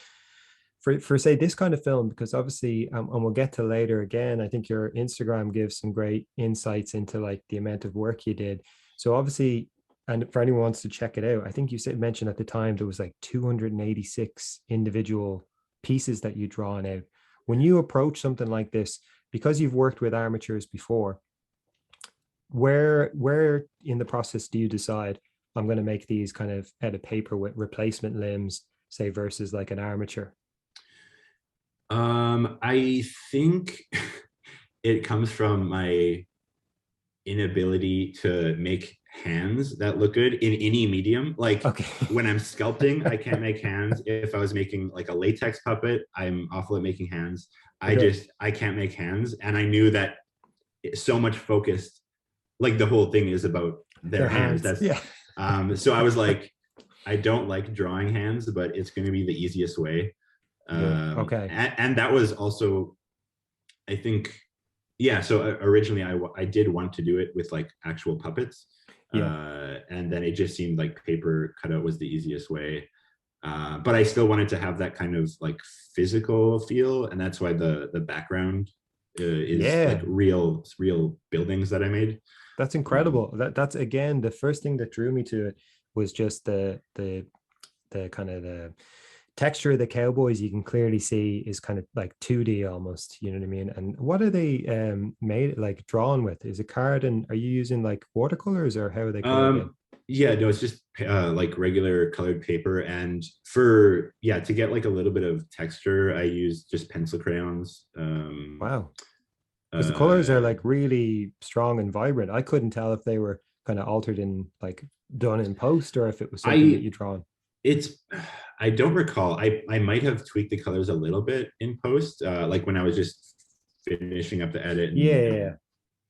Speaker 1: say this kind of film, because obviously, and we'll get to later again, I think your Instagram gives some great insights into like the amount of work you did. So obviously, and for anyone who wants to check it out, I think you said mentioned at the time there was like 286 individual pieces that you drawn out. When you approach something like this, because you've worked with armatures before, where in the process do you decide I'm going to make these kind of out of paper with replacement limbs, say versus like an armature?
Speaker 2: I think it comes from my inability to make hands that look good in any medium. Like
Speaker 1: Okay.
Speaker 2: when I'm sculpting, I can't make hands. If I was making like a latex puppet, I'm awful at making hands.
Speaker 1: Okay.
Speaker 2: I can't make hands. And I knew that so much focused, like the whole thing is about their
Speaker 1: Their
Speaker 2: hands.
Speaker 1: hands.
Speaker 2: That's
Speaker 1: Yeah.
Speaker 2: so I was like, I don't like drawing hands, but it's going to be the easiest way.
Speaker 1: Yeah. Okay.
Speaker 2: And that was also, I think, yeah. So originally, I did want to do it with like actual puppets,
Speaker 1: Yeah.
Speaker 2: and then it just seemed like paper cutout was the easiest way. But I still wanted to have that kind of like physical feel, and that's why the background is like
Speaker 1: Yeah.
Speaker 2: real buildings that I made.
Speaker 1: That's
Speaker 2: Um,
Speaker 1: incredible. That's again the first thing that drew me to it was just the kind of the texture of the cowboys you can clearly see is kind of like 2D almost, you know what I mean? And what are they made like drawn with? Is it card, and are you using like watercolors or how are they colored in?
Speaker 2: Um, yeah, no, it's just like regular colored paper. And for, yeah, to get like a little bit of texture, I use just pencil crayons.
Speaker 1: Wow. Because the colors are
Speaker 2: Uh,
Speaker 1: like really strong and vibrant. I couldn't tell if they were kind of altered in like done in post or if it was something that
Speaker 2: I,
Speaker 1: you drawn.
Speaker 2: it's, I don't recall. I might have tweaked the colors a little bit in post, like when I was just finishing up the edit
Speaker 1: Yeah,
Speaker 2: and
Speaker 1: yeah, yeah.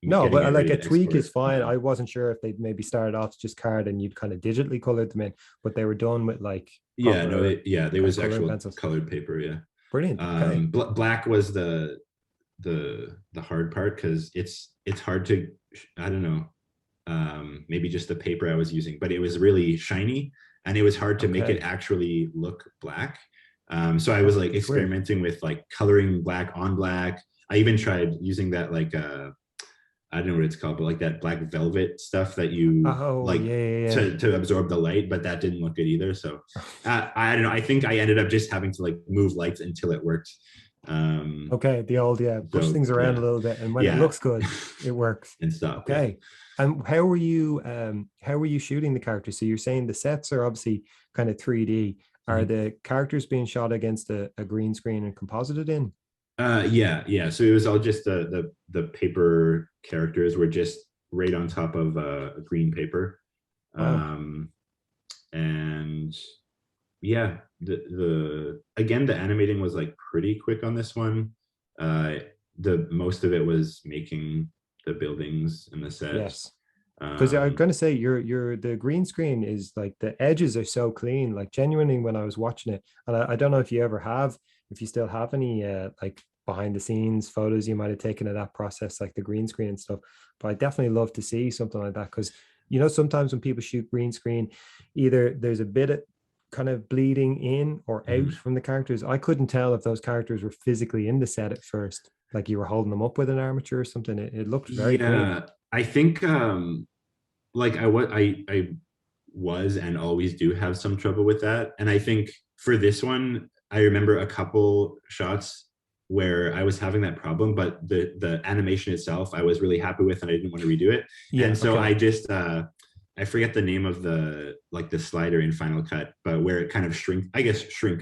Speaker 1: No,
Speaker 2: getting
Speaker 1: but
Speaker 2: it
Speaker 1: like
Speaker 2: ready
Speaker 1: a
Speaker 2: to
Speaker 1: tweak is
Speaker 2: export.
Speaker 1: fine. I wasn't sure if they'd maybe started off just card and you'd kind of digitally colored them in, but they were done with like
Speaker 2: Yeah, no,
Speaker 1: proper
Speaker 2: yeah, there
Speaker 1: kind of
Speaker 2: was
Speaker 1: coloring
Speaker 2: actual
Speaker 1: pencils.
Speaker 2: colored paper. Yeah.
Speaker 1: Brilliant. Okay.
Speaker 2: Black was the hard part because it's hard to, I don't know, maybe just the paper I was using, but it was really shiny and it was hard to make it
Speaker 1: Okay.
Speaker 2: actually look black. So I was like
Speaker 1: That's weird.
Speaker 2: experimenting with like coloring black on black. I even tried using that like I don't know what it's called, but like that black velvet stuff that you
Speaker 1: Oh,
Speaker 2: like
Speaker 1: yeah, yeah,
Speaker 2: to absorb the light, but that didn't look good either. So
Speaker 1: yeah.
Speaker 2: I don't know. I think I ended up just having to like move lights until it worked.
Speaker 1: Okay, the old, yeah, push
Speaker 2: So
Speaker 1: things around a
Speaker 2: yeah,
Speaker 1: little bit, and when it
Speaker 2: yeah,
Speaker 1: looks good, it works.
Speaker 2: and stuff. Yeah.
Speaker 1: Okay. And how were you shooting the characters? So you're saying the sets are obviously kind of 3D. Are
Speaker 2: Mhm.
Speaker 1: the characters being shot against a green screen and composited in?
Speaker 2: Yeah. So it was all just the paper characters were just right on top of green paper.
Speaker 1: Wow.
Speaker 2: Um, and yeah, the again, the animating was like pretty quick on this one. uh the most of it was making the buildings and the set.
Speaker 1: Yes. Because I'm
Speaker 2: um
Speaker 1: gonna say your the green screen is like the edges are so clean. Like genuinely, when I was watching it, and I don't know if you ever have, if you still have any like behind the scenes photos you might have taken of that process, like the green screen and stuff. But I definitely love to see something like that because sometimes when people shoot green screen, either there's a bit of kind of bleeding in or out
Speaker 2: mhm.
Speaker 1: from the characters. I couldn't tell if those characters were physically in the set at first, like you were holding them up with an armature or something. It looked very clean.
Speaker 2: Yeah, I think like I was and always do have some trouble with that. And I think for this one, I remember a couple shots where I was having that problem, but the animation itself I was really happy with and I didn't want to redo it.
Speaker 1: Yeah.
Speaker 2: And so
Speaker 1: Okay.
Speaker 2: I just I forget the name of the like the slider in Final Cut, but where it kind of shrink, I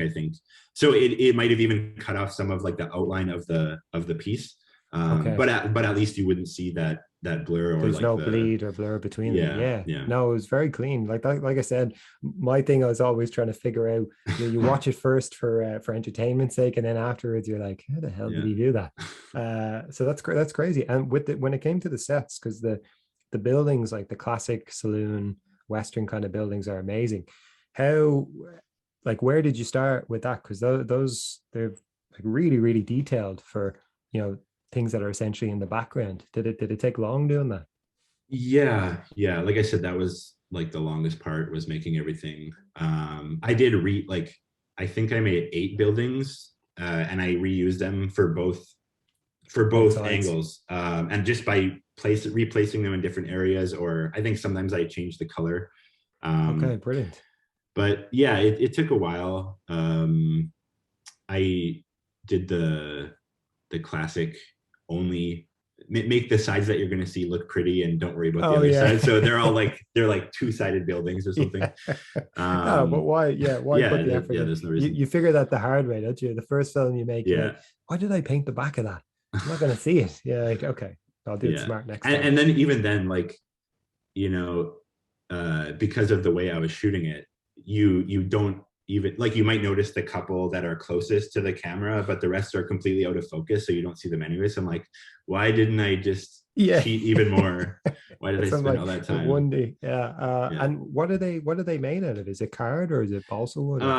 Speaker 2: think. So it might have even cut off some of like the outline of the piece.
Speaker 1: Okay.
Speaker 2: But at least you wouldn't see that blur or
Speaker 1: There's
Speaker 2: like
Speaker 1: no
Speaker 2: the
Speaker 1: bleed or blur between them.
Speaker 2: yeah,
Speaker 1: Yeah.
Speaker 2: yeah.
Speaker 1: No, it was very clean. Like I said, my thing I was always trying to figure out, you watch it first for entertainment's sake, and then afterwards you're like, how the hell did
Speaker 2: Yeah.
Speaker 1: he do that? So that's crazy. And with when it came to the sets, because the buildings, like the classic saloon, Western kind of buildings are amazing. How, like, where did you start with that? Because those they're like really, really detailed for, you know, things that are essentially in the background. Did it take long doing that?
Speaker 2: Yeah, yeah. Like I said, that was like the longest part was making everything. I did like I think I made 8 buildings, and I reused them for
Speaker 1: Both
Speaker 2: both
Speaker 1: sides.
Speaker 2: angles. And just by replacing them in different areas, or I think sometimes I changed the color.
Speaker 1: Okay,
Speaker 2: Um,
Speaker 1: brilliant.
Speaker 2: but yeah, it took a while. I did the classic only make the sides that you're going to see look pretty and don't worry about the
Speaker 1: Oh
Speaker 2: other
Speaker 1: yeah.
Speaker 2: side. So they're all like they're like two-sided buildings or something.
Speaker 1: Yeah. Oh, but why? Yeah, why put
Speaker 2: Yeah,
Speaker 1: the effort
Speaker 2: yeah.
Speaker 1: in?
Speaker 2: There's no
Speaker 1: You
Speaker 2: reason.
Speaker 1: you figure that the hard way, don't you? The first film you make, you're like,
Speaker 2: Yeah,
Speaker 1: why did I paint the back of that? I'm not gonna see it. Yeah, like okay, I'll do it
Speaker 2: yeah.
Speaker 1: smart next time.
Speaker 2: And then even then, like you know, because of the way I was shooting it, you don't even like you might notice the couple that are closest to the camera, but the rest are completely out of focus, so you don't see them anyway. So I'm like, why didn't I just
Speaker 1: Yeah.
Speaker 2: cheat even more? Why did I
Speaker 1: So I'm
Speaker 2: spend
Speaker 1: like,
Speaker 2: all that time?
Speaker 1: one day, yeah.
Speaker 2: Yeah.
Speaker 1: And what are they made out of? Is it card or is it balsa wood or?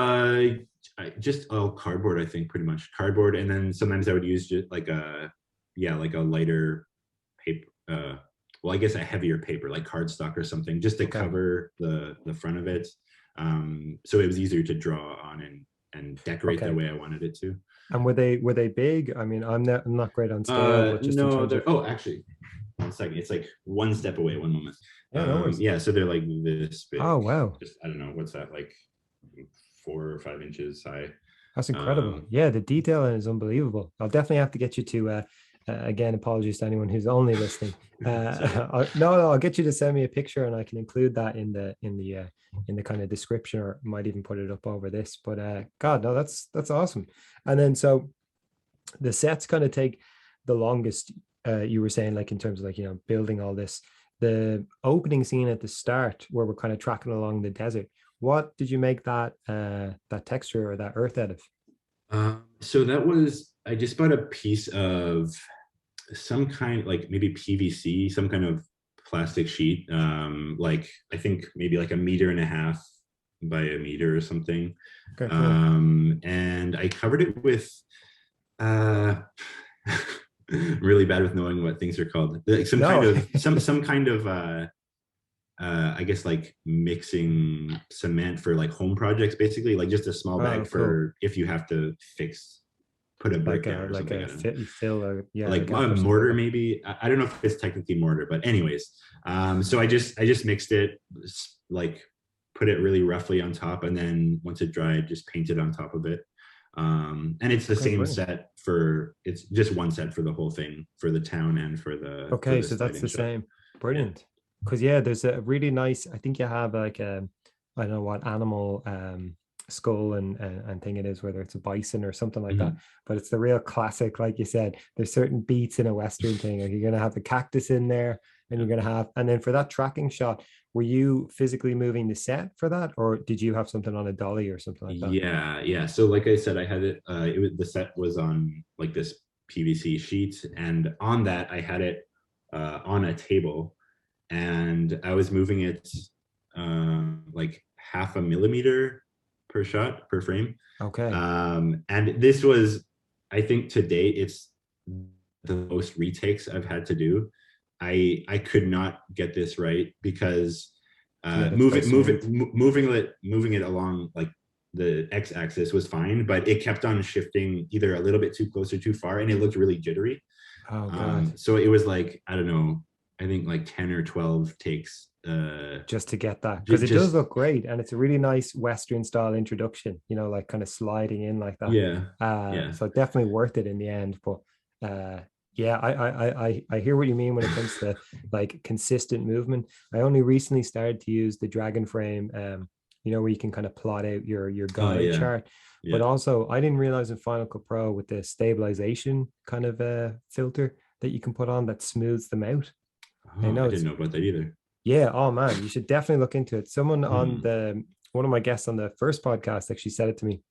Speaker 2: Uh, just all cardboard, I think, pretty much cardboard, and then sometimes I would use just like yeah, like a lighter paper. Well, I guess a heavier paper, like cardstock or something, just to
Speaker 1: Okay.
Speaker 2: cover the front of it. So it was easier to draw on and decorate the
Speaker 1: Okay.
Speaker 2: way I wanted it to.
Speaker 1: And were they big? I mean, I'm not great on scale, but just in
Speaker 2: No,
Speaker 1: terms
Speaker 2: they're
Speaker 1: of,
Speaker 2: oh, actually, 1 second. It's like one step away. One moment.
Speaker 1: yeah, no worries.
Speaker 2: Yeah, so they're like this
Speaker 1: Oh
Speaker 2: big.
Speaker 1: wow.
Speaker 2: Just I don't know what's that like, 4 or 5 inches high.
Speaker 1: That's incredible.
Speaker 2: Um,
Speaker 1: Yeah, the detailing is unbelievable. I'll definitely have to get you to again, apologies to anyone who's only listening.
Speaker 2: Sorry.
Speaker 1: No, I'll get you to send me a picture and I can include that in the kind of description, or might even put it up over this. But God, no, that's awesome. And then so the sets kind of take the longest. You were saying, like, in terms of, like, building all this, the opening scene at the start where we're kind of tracking along the desert. What did you make that texture or that earth out of?
Speaker 2: so that was I just bought a piece of some kind, like maybe PVC, some kind of plastic sheet, like I think maybe like 1.5 meters by 1 meter or something.
Speaker 1: Okay, cool.
Speaker 2: And I covered it with uh really bad with knowing what things are called. Like some kind
Speaker 1: No.
Speaker 2: of some kind of I guess like mixing cement for like home projects, basically, like just a small
Speaker 1: Oh,
Speaker 2: bag
Speaker 1: cool.
Speaker 2: for if you have to put a brick
Speaker 1: Like
Speaker 2: down
Speaker 1: a
Speaker 2: or
Speaker 1: like
Speaker 2: something. I
Speaker 1: a
Speaker 2: don't know,
Speaker 1: fill, or yeah, a
Speaker 2: like
Speaker 1: gap
Speaker 2: a
Speaker 1: or something like
Speaker 2: mortar
Speaker 1: that.
Speaker 2: maybe. I don't know if it's technically mortar, but anyways. So I just mixed it, like put it really roughly on top, and then once it dried, just painted on top of it. And it's the
Speaker 1: Okay,
Speaker 2: same
Speaker 1: brilliant.
Speaker 2: set for it's just one set for the whole thing, for the town and for
Speaker 1: Okay,
Speaker 2: the
Speaker 1: so that's
Speaker 2: sliding
Speaker 1: the
Speaker 2: shot.
Speaker 1: same.
Speaker 2: Yeah.
Speaker 1: Brilliant. Because yeah, there's a really nice. I think you have like a, I don't know what animal skull and thing it is, whether it's a bison or something like that.
Speaker 2: Mhm.
Speaker 1: But it's the real classic, like you said. There's certain beats in a Western thing. Like, you're gonna have the cactus in there, and you're going to have, and then for that tracking shot, were you physically moving the set for that, or did you have something on a dolly or something like that?
Speaker 2: Yeah. So like I said, I had it. It was the set was on like this PVC sheet, and on that I had it on a table, and I was moving it like half a millimeter per shot per frame.
Speaker 1: Okay.
Speaker 2: And this was, I think to date, it's the most retakes I've had to do. I could not get this right because
Speaker 1: Yeah, that's very smooth.
Speaker 2: moving it along like the x-axis was fine, but it kept on shifting either a little bit too close or too far, and it looked really jittery.
Speaker 1: Oh God.
Speaker 2: So it was like, I don't know, I think like 10 or 12 takes
Speaker 1: Just to get that, because it does
Speaker 2: just
Speaker 1: look great, and it's a really nice Western style introduction, like kind of sliding in like that.
Speaker 2: yeah, yeah.
Speaker 1: So definitely worth it in the end. But yeah, I hear what you mean when it comes to like consistent movement. I only recently started to use the Dragon Frame, where you can kind of plot out your
Speaker 2: Oh
Speaker 1: guide
Speaker 2: yeah,
Speaker 1: chart. But
Speaker 2: yeah.
Speaker 1: also, I didn't realize in Final Cut Pro with the stabilization kind of filter that you can put on that smooths them out. I
Speaker 2: Oh,
Speaker 1: know
Speaker 2: I
Speaker 1: it's
Speaker 2: didn't know about that either.
Speaker 1: yeah. Oh man, you should definitely look into it. Someone on
Speaker 2: Hmm.
Speaker 1: the one of my guests on the first podcast actually said it to me,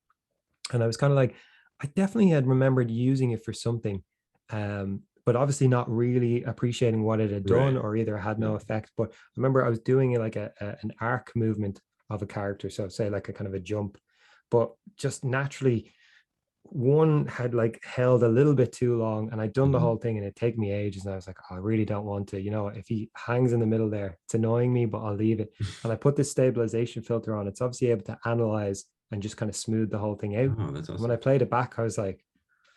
Speaker 1: and I was kind of like, I definitely had remembered using it for something, but obviously not really appreciating what it had done,
Speaker 2: Right.
Speaker 1: or either had
Speaker 2: Yeah.
Speaker 1: no effect. But I remember I was doing it like an arc movement of a character, so say like a kind of a jump, but just naturally one had like held a little bit too long, and I'd done the
Speaker 2: Mhm.
Speaker 1: whole thing and it'd take me ages, and I was like, oh, I really don't want to, if he hangs in the middle there, it's annoying me, but I'll leave it. And I put this stabilization filter on. It's obviously able to analyze and just kind of smooth the whole thing out. And
Speaker 2: Oh, that's
Speaker 1: when I
Speaker 2: awesome.
Speaker 1: played it back, I was like,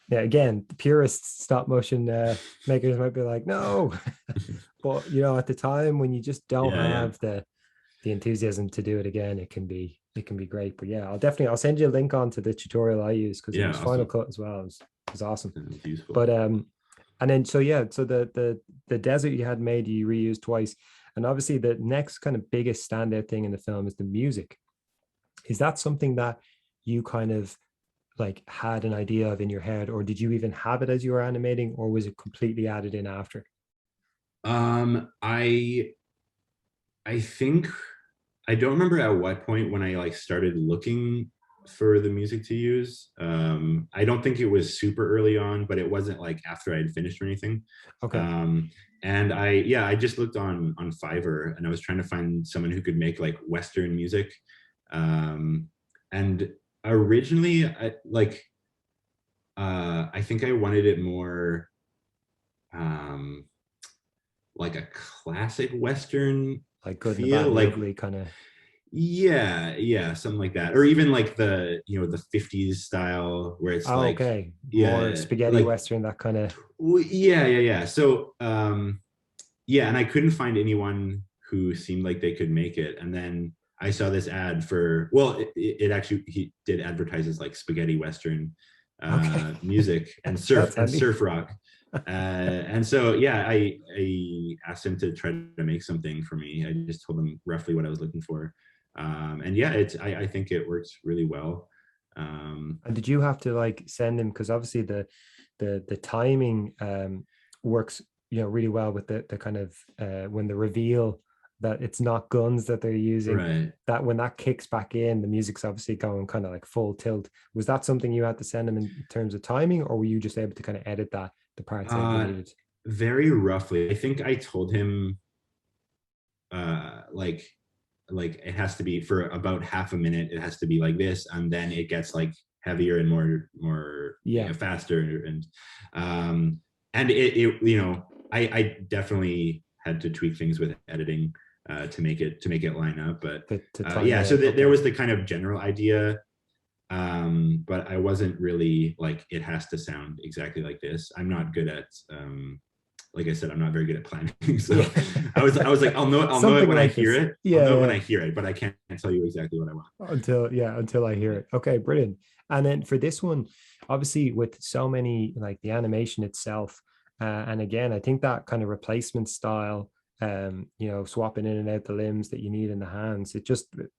Speaker 1: yeah, again, the purist stop motion makers might be like, no. But at the time when you just don't
Speaker 2: Yeah, yeah,
Speaker 1: have the enthusiasm to do it again, it can be great. But yeah, I'll send you a link on to the tutorial I use, because it
Speaker 2: yeah.
Speaker 1: was Final
Speaker 2: Awesome.
Speaker 1: Cut as well. It was awesome.
Speaker 2: That's useful.
Speaker 1: But and then so yeah, so the desert you had made you reused twice. And obviously the next kind of biggest standout thing in the film is the music. Is that something that you kind of like had an idea of in your head, or did you even have it as you were animating, or was it completely added in after?
Speaker 2: I think I don't remember at what point when I like started looking for the music to use. I don't think it was super early on, but it wasn't like after I had finished or anything.
Speaker 1: Okay.
Speaker 2: Um, and I just looked on Fiverr, and I was trying to find someone who could make like Western music. Um, and originally, I think I wanted it more um, like a classic Western
Speaker 1: Like Good and the
Speaker 2: feel,
Speaker 1: Bad and the
Speaker 2: like
Speaker 1: Ugly kind of.
Speaker 2: yeah, something like that, or even like the 50s style where it's
Speaker 1: Oh,
Speaker 2: like
Speaker 1: okay. More
Speaker 2: yeah,
Speaker 1: spaghetti
Speaker 2: like
Speaker 1: Western, that kind of.
Speaker 2: yeah. So yeah, and I couldn't find anyone who seemed like they could make it, and then I saw this ad for, well, it actually, he did advertise as like spaghetti Western
Speaker 1: Okay.
Speaker 2: music and
Speaker 1: That's handy.
Speaker 2: surf rock. And so yeah, I asked him to try to make something for me. I just told him roughly what I was looking for. And yeah, I think it works really well.
Speaker 1: And did you have to like send him, because obviously the timing works really well with the kind of when the reveal that it's not guns that they're using,
Speaker 2: Right.
Speaker 1: that when that kicks back in, the music's obviously going kind of like full tilt. Was that something you had to send him in terms of timing, or were you just able to kind of edit the parts out you
Speaker 2: Uh,
Speaker 1: needed?
Speaker 2: Very roughly. I think I told him uh like like it has to be for about half a minute, it has to be like this, and then it gets like heavier and more
Speaker 1: Yeah.
Speaker 2: faster, um and I definitely had to tweak things with editing to make it line up, but
Speaker 1: To time
Speaker 2: yeah,
Speaker 1: it
Speaker 2: so
Speaker 1: out.
Speaker 2: there
Speaker 1: Okay.
Speaker 2: was the kind of general idea, but I wasn't really like, it has to sound exactly like this. I'm not good at like I said, I'm not very good at planning. So
Speaker 1: Yeah.
Speaker 2: I was like, I'll know it
Speaker 1: Something
Speaker 2: when I
Speaker 1: like
Speaker 2: hear
Speaker 1: this.
Speaker 2: it. I'll
Speaker 1: Yeah,
Speaker 2: know it when
Speaker 1: yeah.
Speaker 2: I hear it, but I can't tell you exactly what I want.
Speaker 1: Until I hear
Speaker 2: Yeah.
Speaker 1: it. Okay, brilliant. And then for this one, obviously with so many, like the animation itself, and again, I think that kind of replacement style, swapping in and out the limbs that you need in the hands, it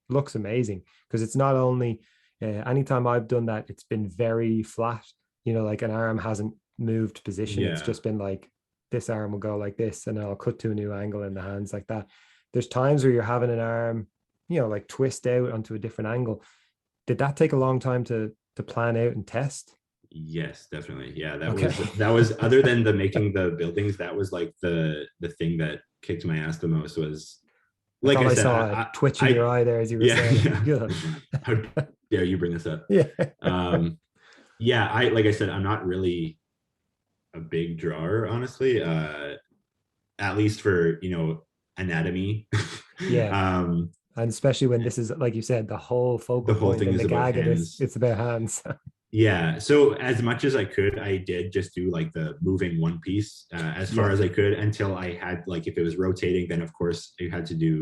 Speaker 1: looks amazing, because it's not only anytime I've done that, it's been very flat. Like an arm hasn't moved position. It's
Speaker 2: Yeah.
Speaker 1: just been like this arm will go like this, and I'll cut to a new angle in the hands like that. There's times where you're having an arm, like twist out onto a different angle. Did that take a long time to plan out and test?
Speaker 2: Yes, definitely. Yeah,
Speaker 1: Okay.
Speaker 2: that was other than the making the buildings, that was like the thing that kicked my ass the most was,
Speaker 1: I
Speaker 2: like
Speaker 1: thought
Speaker 2: I
Speaker 1: I
Speaker 2: said,
Speaker 1: saw a twitch in your
Speaker 2: I
Speaker 1: eye there as you were
Speaker 2: yeah,
Speaker 1: saying it.
Speaker 2: yeah.
Speaker 1: Good.
Speaker 2: How dare you bring this up?
Speaker 1: Yeah.
Speaker 2: Um, yeah, I like I said, I'm not really a big drawer, honestly. At least for anatomy.
Speaker 1: Yeah.
Speaker 2: um,
Speaker 1: And especially when this is, like you said, the whole
Speaker 2: the
Speaker 1: focal
Speaker 2: whole
Speaker 1: point
Speaker 2: thing
Speaker 1: and
Speaker 2: is
Speaker 1: the
Speaker 2: about
Speaker 1: gag of this,
Speaker 2: hands.
Speaker 1: it's about hands.
Speaker 2: Yeah, so as much as I could, I did just do like the moving one piece as far
Speaker 1: Yeah.
Speaker 2: as I could, until I had, like, if it was rotating, then of course you had to do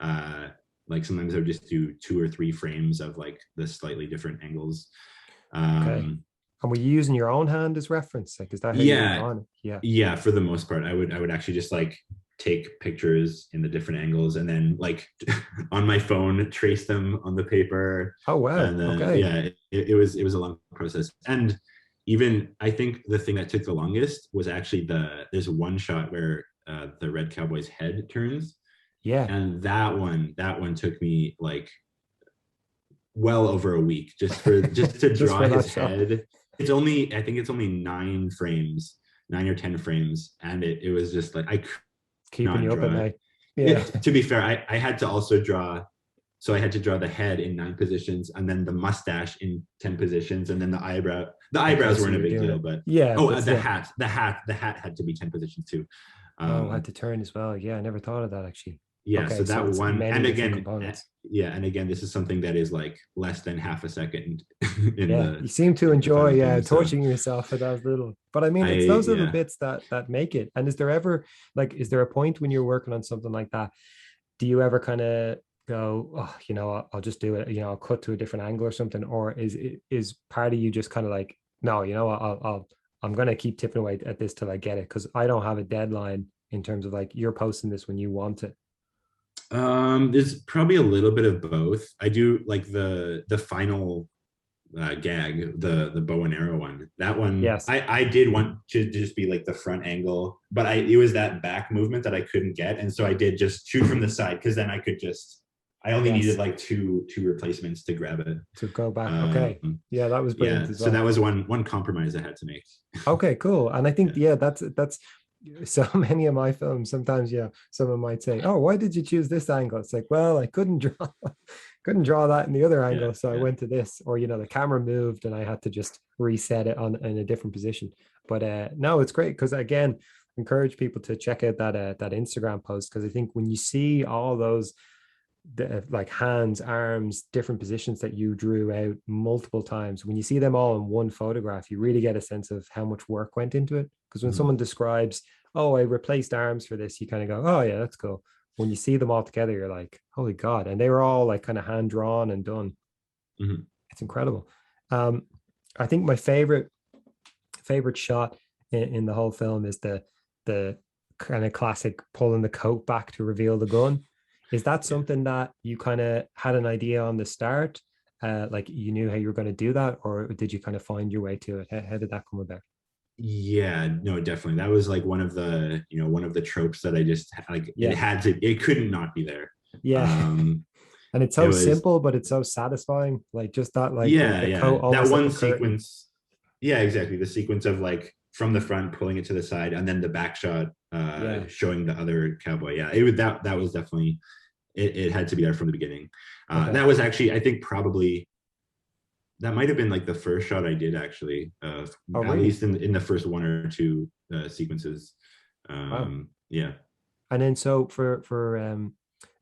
Speaker 2: uh like sometimes I would just do 2 or 3 frames of like the slightly different angles.
Speaker 1: Okay.
Speaker 2: um
Speaker 1: And were you using your own hand as reference? Like, is that how you were
Speaker 2: yeah,
Speaker 1: drawing it? Yeah.
Speaker 2: yeah, for the most part I would actually just like take pictures in the different angles, and then like on my phone trace them on the paper.
Speaker 1: Oh, wow.
Speaker 2: And then
Speaker 1: Okay.
Speaker 2: yeah, it was a long process. And even I think the thing that took the longest was actually there's one shot where the red cowboy's head turns,
Speaker 1: Yeah.
Speaker 2: and that one took me like well over a week just to
Speaker 1: Just
Speaker 2: draw
Speaker 1: for that
Speaker 2: his
Speaker 1: shot.
Speaker 2: head. I think it's only 9 frames, 9 or 10 frames, and it was just like I could
Speaker 1: Keeping
Speaker 2: not
Speaker 1: you up at
Speaker 2: draw it.
Speaker 1: night. Yeah.
Speaker 2: To be fair, I had to also draw. So I had to draw the head in 9 positions, and then the mustache in 10 positions, and then the eyebrow. The
Speaker 1: Okay.
Speaker 2: eyebrows
Speaker 1: So
Speaker 2: weren't a
Speaker 1: you're
Speaker 2: big
Speaker 1: doing
Speaker 2: deal,
Speaker 1: it.
Speaker 2: but
Speaker 1: Yeah.
Speaker 2: oh,
Speaker 1: But
Speaker 2: the
Speaker 1: still.
Speaker 2: hat, the hat had to be 10 positions too.
Speaker 1: Oh, I had
Speaker 2: Um,
Speaker 1: to turn as well. Yeah. I never thought of that actually.
Speaker 2: yeah, so
Speaker 1: Okay. So
Speaker 2: that
Speaker 1: it's
Speaker 2: one,
Speaker 1: many
Speaker 2: and
Speaker 1: different
Speaker 2: again,
Speaker 1: components.
Speaker 2: yeah, and again, this is something that is like less than half a second in
Speaker 1: Yeah,
Speaker 2: the
Speaker 1: you seem to
Speaker 2: in the
Speaker 1: enjoy
Speaker 2: final thing. So
Speaker 1: torturing yourself for those little. But I mean,
Speaker 2: I
Speaker 1: it's those little
Speaker 2: yeah.
Speaker 1: bits that make it. And is there ever is there a point when you're working on something like that? Do you ever kind of go, oh, I'll just do it. I'll cut to a different angle or something, or is part of you just kind of like, no, I'm gonna keep tipping away at this till I get it because I don't have a deadline in terms of like you're posting this when you want it.
Speaker 2: There's probably a little bit of both. I do like the final gag, the bow and arrow one. That one,
Speaker 1: Yes,
Speaker 2: I did want to just be like the front angle, but it was that back movement that I couldn't get, and so I did just shoot from the side, because then I only needed
Speaker 1: yes,
Speaker 2: like two replacements to grab it.
Speaker 1: to go back. Okay,
Speaker 2: Um,
Speaker 1: yeah, that was brilliant
Speaker 2: yeah,
Speaker 1: as
Speaker 2: so that
Speaker 1: well.
Speaker 2: was one compromise I had to make.
Speaker 1: Okay, cool. And I think,
Speaker 2: Yeah,
Speaker 1: yeah, that's so many of my films. Sometimes, yeah, someone might say, "Oh, why did you choose this angle?" It's like, well, I couldn't draw, couldn't draw that in the other
Speaker 2: yeah,
Speaker 1: angle, so I
Speaker 2: yeah.
Speaker 1: went to this. Or the camera moved and I had to just reset it on in a different position. But no, it's great because again, encourage people to check out that Instagram post because I think when you see all those like hands, arms, different positions that you drew out multiple times. When you see them all in one photograph, you really get a sense of how much work went into it. Because when
Speaker 2: Mhm.
Speaker 1: someone describes, oh, I replaced arms for this, you kind of go, oh, yeah, that's cool. When you see them all together, you're like, holy God. And they were all like kind of hand drawn and done.
Speaker 2: Mhm.
Speaker 1: It's incredible. Um, I think my favorite shot in the whole film is the kind of classic pulling the coat back to reveal the gun. Is that
Speaker 2: Yeah.
Speaker 1: something that you kind of had an idea on the start? Like you knew how you were going to do that, or did you kind of find your way to it? How did that come about?
Speaker 2: Yeah, no, definitely. That was like one of the tropes that I just like.
Speaker 1: Yeah,
Speaker 2: It couldn't not be there.
Speaker 1: yeah.
Speaker 2: Um,
Speaker 1: And it's
Speaker 2: it
Speaker 1: so
Speaker 2: was
Speaker 1: simple, but it's so satisfying. Like just that, like the
Speaker 2: Yeah,
Speaker 1: the coat
Speaker 2: yeah. That
Speaker 1: almost like
Speaker 2: one
Speaker 1: a curtain.
Speaker 2: sequence. Yeah, exactly. The sequence of like from the front pulling it to the side, and then the back shot
Speaker 1: Yeah.
Speaker 2: showing the other cowboy. Yeah, that was definitely it had to be there from the beginning.
Speaker 1: Okay.
Speaker 2: That was actually, I think, probably that might have been like the first shot I did actually,
Speaker 1: Oh,
Speaker 2: at
Speaker 1: really?
Speaker 2: least in the first 1 or 2 sequences.
Speaker 1: Wow.
Speaker 2: Yeah.
Speaker 1: And then so for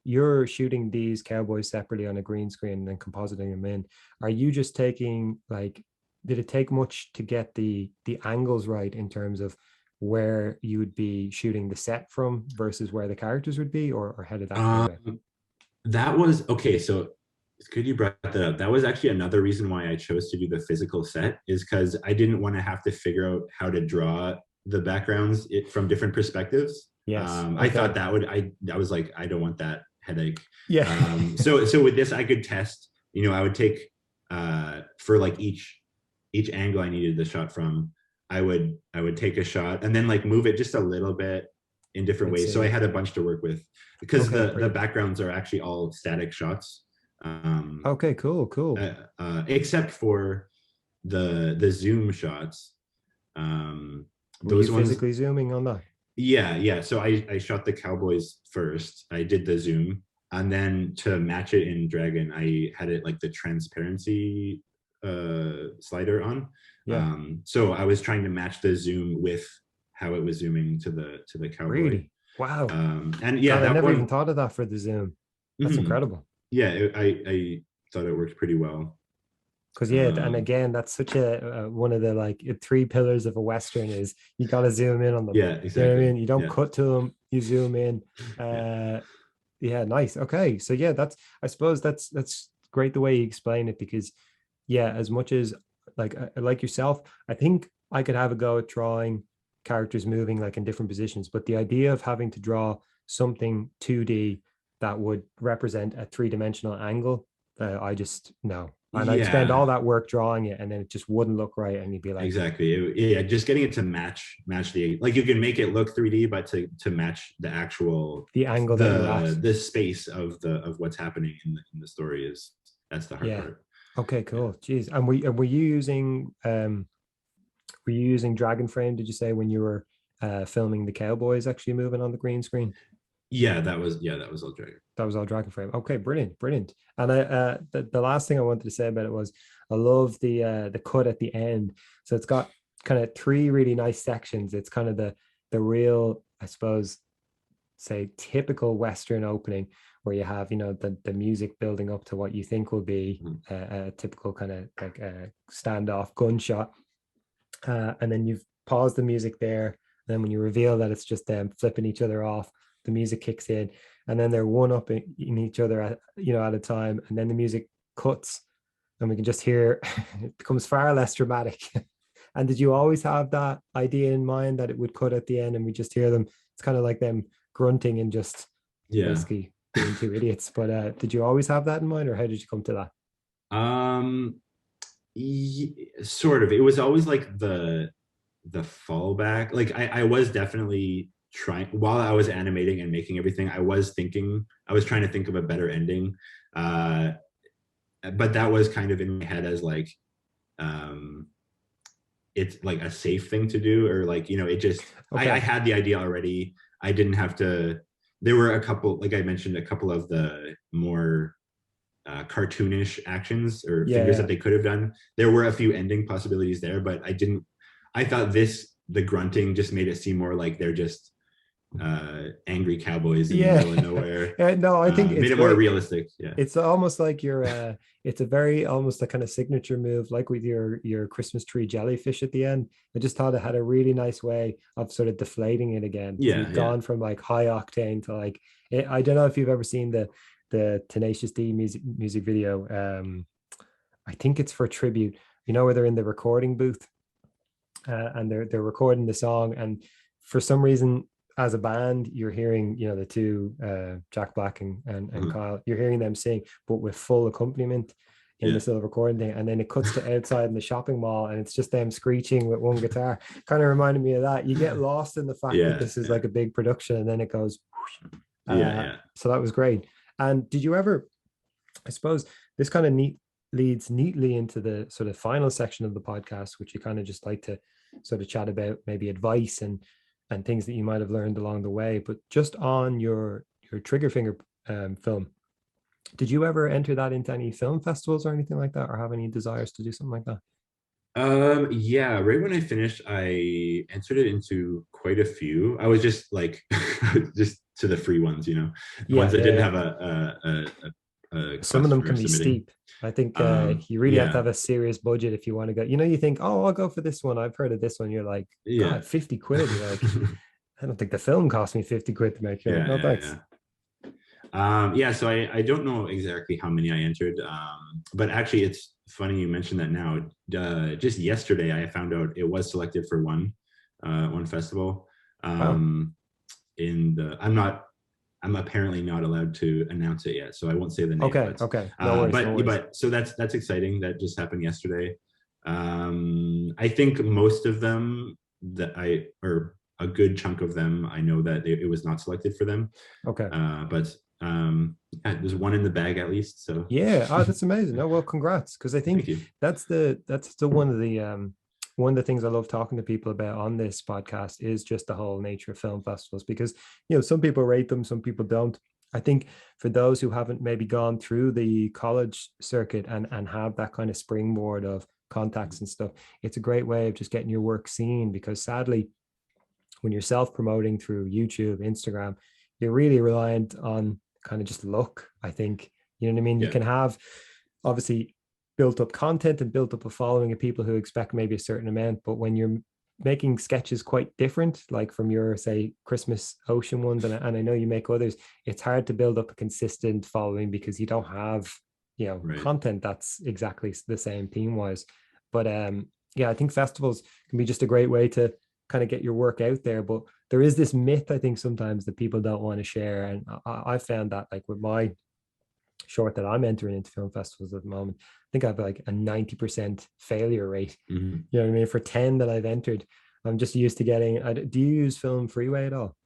Speaker 1: you're shooting these cowboys separately on a green screen and then compositing them in. Are you just taking like did it take much to get the angles right in terms of where you would be shooting the set from versus where the characters would be, or how did that come about?
Speaker 2: Um, that was okay. So it's good you brought that up. That was actually another reason why I chose to do the physical set, is because I didn't want to have to figure out how to draw the backgrounds from different perspectives.
Speaker 1: Yes.
Speaker 2: I thought
Speaker 1: Okay.
Speaker 2: that I was like, I don't want that headache.
Speaker 1: Yeah.
Speaker 2: So with this, I could test. I would take for like each angle I needed the shot from. I would take a shot and then like move it just a little bit in different
Speaker 1: I'd
Speaker 2: ways. So I
Speaker 1: say.
Speaker 2: had a bunch to work with because
Speaker 1: Okay,
Speaker 2: the
Speaker 1: brilliant.
Speaker 2: backgrounds are actually all static shots,
Speaker 1: Okay, cool, cool.
Speaker 2: except for the zoom shots.
Speaker 1: Were you
Speaker 2: Those ones,
Speaker 1: physically zooming on that?
Speaker 2: yeah. So I shot the cowboys first. I did the zoom, and then to match it in Dragon, I had it like the transparency slider on.
Speaker 1: Yeah,
Speaker 2: So I was trying to match the zoom with how it was zooming to the cowboy.
Speaker 1: really. Wow.
Speaker 2: And yeah,
Speaker 1: God, I
Speaker 2: that
Speaker 1: never even
Speaker 2: one.
Speaker 1: thought of that for the zoom. That's
Speaker 2: Mhm.
Speaker 1: incredible.
Speaker 2: Yeah, I thought it worked pretty well.
Speaker 1: Because yeah, and
Speaker 2: Um,
Speaker 1: again, that's such a one of the like three pillars of a Western is you got to zoom in on them.
Speaker 2: yeah,
Speaker 1: You know what I
Speaker 2: exactly.
Speaker 1: mean? You don't
Speaker 2: Yeah,
Speaker 1: cut to them, you zoom in.
Speaker 2: yeah,
Speaker 1: Yeah, nice. Okay, so yeah, that's I suppose that's great the way you explain it because yeah, as much as like yourself, I think I could have a go at drawing characters moving like in different positions, but the idea of having to draw something 2D that would represent a three-dimensional angle, I just no. And I'd spend
Speaker 2: yeah.
Speaker 1: all that work drawing it and then it just wouldn't look right and you'd be like,
Speaker 2: Exactly. Yeah, just getting it to match the, like, you can make it look 3D, but to match the actual
Speaker 1: the angle that you're at.
Speaker 2: the space of what's happening in the story is that's the hard
Speaker 1: Yeah.
Speaker 2: part.
Speaker 1: Okay,
Speaker 2: Yeah.
Speaker 1: cool. Jeez. And were you using Dragon Frame, did you say, when you were filming the cowboys actually moving on the green screen?
Speaker 2: Yeah, that was all Dragon.
Speaker 1: That was all Dragon Frame. Okay, brilliant, brilliant. And the last thing I wanted to say about it was I love the cut at the end. So it's got kind of three really nice sections. It's kind of the real, I suppose, say typical Western opening where you have, you know, the music building up to what you think will be
Speaker 2: Mhm.
Speaker 1: a typical kind of like a standoff gunshot. And then you've paused the music there. And then when you reveal that it's just them flipping each other off, the music kicks in, and then they're one up in each other at, you know, at a time, and then the music cuts, and we can just hear it becomes far less dramatic. And did you always have that idea in mind that it would cut at the end, and we just hear them? It's kind of like them grunting and just
Speaker 2: Yeah.
Speaker 1: basically being two idiots. But did you always have that in mind, or how did you come to that?
Speaker 2: Um, Sort of. It was always like the fallback. Like I was definitely trying while I was animating and making everything. I was trying to think of a better ending. Uh, but that was kind of in my head as like um it's like a safe thing to do, or like, it just, I
Speaker 1: Okay.
Speaker 2: had the idea already. I didn't have to. There were a couple, like I mentioned, a couple of the more cartoonish actions or
Speaker 1: Yeah.
Speaker 2: fingers that
Speaker 1: Yeah.
Speaker 2: they could have done. There were a few ending possibilities there, but I didn't. I thought the grunting just made it seem more like they're just angry cowboys in the
Speaker 1: Yeah.
Speaker 2: middle of nowhere.
Speaker 1: No, I think it's
Speaker 2: Made it more
Speaker 1: great.
Speaker 2: realistic. Yeah.
Speaker 1: It's almost like you're it's a very almost a kind of signature move, like with your Christmas tree jellyfish at the end. I just thought it had a really nice way of sort of deflating it again. So
Speaker 2: Yeah.
Speaker 1: you've
Speaker 2: Yeah.
Speaker 1: gone from like high octane to like I don't know if you've ever seen the Tenacious D music video. I think it's for tribute. You know where they're in the recording booth and they're recording the song, and for some reason as a band you're hearing, you know, the two Jack Black and
Speaker 2: Mhm.
Speaker 1: Kyle, you're hearing them sing but with full accompaniment in
Speaker 2: Yeah.
Speaker 1: this little recording thing, and then it cuts to outside in the shopping mall and it's just them screeching with one guitar. Kind of reminded me of that. You get lost in the fact that
Speaker 2: Yeah.
Speaker 1: this is
Speaker 2: Yeah.
Speaker 1: like a big production and then it goes
Speaker 2: Yeah. Yeah.
Speaker 1: so that was great. And did you ever, I suppose this kind of leads neatly into the sort of final section of the podcast, which you kind of just like to sort of chat about maybe advice and things that you might have learned along the way. But just on your trigger finger film, did you ever enter that into any film festivals or anything like that, or have any desires to do something like that?
Speaker 2: Yeah, right when I finished, I entered it into quite a few. I was just like, just to the free ones, the
Speaker 1: Yeah,
Speaker 2: ones that
Speaker 1: yeah,
Speaker 2: didn't
Speaker 1: yeah.
Speaker 2: have a
Speaker 1: Some of
Speaker 2: cost
Speaker 1: them
Speaker 2: for
Speaker 1: can be
Speaker 2: submitting.
Speaker 1: steep. I think you really have to
Speaker 2: Yeah,
Speaker 1: have a serious budget if you want to go. You know, you think, oh, I'll go for this one. I've heard of this one. You're like,
Speaker 2: yeah,
Speaker 1: God, 50 quid. You're like, I don't think the film cost me 50 quid to make. You're like,
Speaker 2: yeah,
Speaker 1: no,
Speaker 2: yeah,
Speaker 1: thanks.
Speaker 2: yeah. Yeah, so I don't know exactly how many I entered, but actually, it's funny you mentioned that now. Just yesterday, I found out it was selected for one festival.
Speaker 1: Wow.
Speaker 2: Um, in the I'm apparently not allowed to announce it yet, so I won't say the name.
Speaker 1: Okay.
Speaker 2: But
Speaker 1: Okay. No worries. No worries.
Speaker 2: but so that's exciting. That just happened yesterday. I think most of them or a good chunk of them, I know that it was not selected for them.
Speaker 1: Okay.
Speaker 2: But yeah, there's one in the bag at least. So
Speaker 1: Yeah. Oh, that's amazing. Oh, well, congrats. Because I
Speaker 2: thank
Speaker 1: think
Speaker 2: you.
Speaker 1: that's the one of the things I love talking to people about on this podcast is just the whole nature of film festivals, because some people rate them, some people don't. I think for those who haven't maybe gone through the college circuit and have that kind of springboard of contacts and stuff, it's a great way of just getting your work seen, because sadly, when you're self-promoting through YouTube, Instagram, you're really reliant on kind of just luck, I think. You know what I mean? You
Speaker 2: Yeah.
Speaker 1: can have obviously built up content and built up a following of people who expect maybe a certain amount, but when you're making sketches quite different, like from your, say, Christmas Ocean ones, and I know you make others, it's hard to build up a consistent following because you don't have,
Speaker 2: Right.
Speaker 1: content that's exactly the same theme wise. But yeah, I think festivals can be just a great way to kind of get your work out there. But there is this myth, I think, sometimes that people don't want to share. And I found that, like, with my short that I'm entering into film festivals at the moment, I think I have like a 90% failure rate.
Speaker 2: Mhm.
Speaker 1: You know what I mean? For 10 that I've entered, I'm just used to getting. Do you use Film Freeway at all?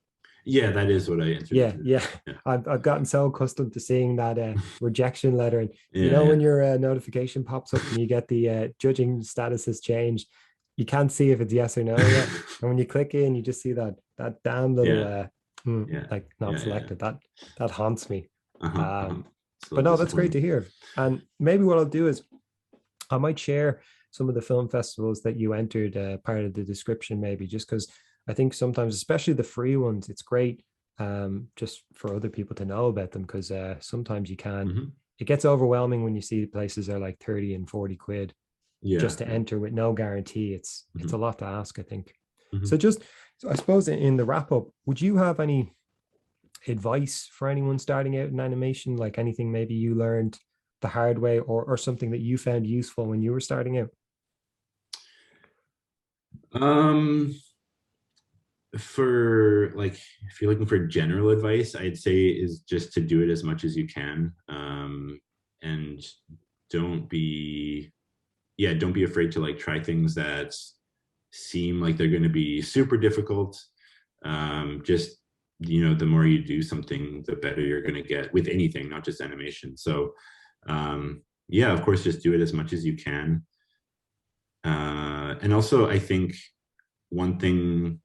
Speaker 2: Yeah, that is what I entered
Speaker 1: Yeah,
Speaker 2: into.
Speaker 1: yeah.
Speaker 2: Yeah.
Speaker 1: I've gotten so accustomed to seeing that rejection letter, and
Speaker 2: Yeah.
Speaker 1: when
Speaker 2: Yeah.
Speaker 1: your notification pops up and you get the judging status has changed, you can't see if it's yes or no yet. And when you click in, you just see that damn little
Speaker 2: Yeah. Yeah.
Speaker 1: like not
Speaker 2: Yeah. Yeah.
Speaker 1: selected. That haunts me.
Speaker 2: Uh-huh. Uh-huh.
Speaker 1: Um,
Speaker 2: It's a
Speaker 1: but
Speaker 2: little
Speaker 1: no, that's great
Speaker 2: disappointing.
Speaker 1: to hear. And maybe what I'll do is I might share some of the film festivals that you entered, part of the description, maybe, just because I think sometimes, especially the free ones, it's great, just for other people to know about them, because sometimes
Speaker 2: Hmm.
Speaker 1: it gets overwhelming when you see places are like 30 and 40 quid
Speaker 2: Yeah.
Speaker 1: just to
Speaker 2: Yeah.
Speaker 1: enter with no guarantee. It's
Speaker 2: Hmm.
Speaker 1: a lot to ask, I think.
Speaker 2: Hmm.
Speaker 1: So I suppose in the wrap up, would you have any advice for anyone starting out in animation, like anything maybe you learned the hard way, or something that you found useful when you were starting out?
Speaker 2: Um, for like, if you're looking for general advice, I'd say is just to do it as much as you can. And don't be, yeah, don't be afraid to like try things that seem like they're going to be super difficult. Just, the more you do something, the better you're going to get with anything, not just animation. So, yeah, of course, just do it as much as you can. And also, I think one thing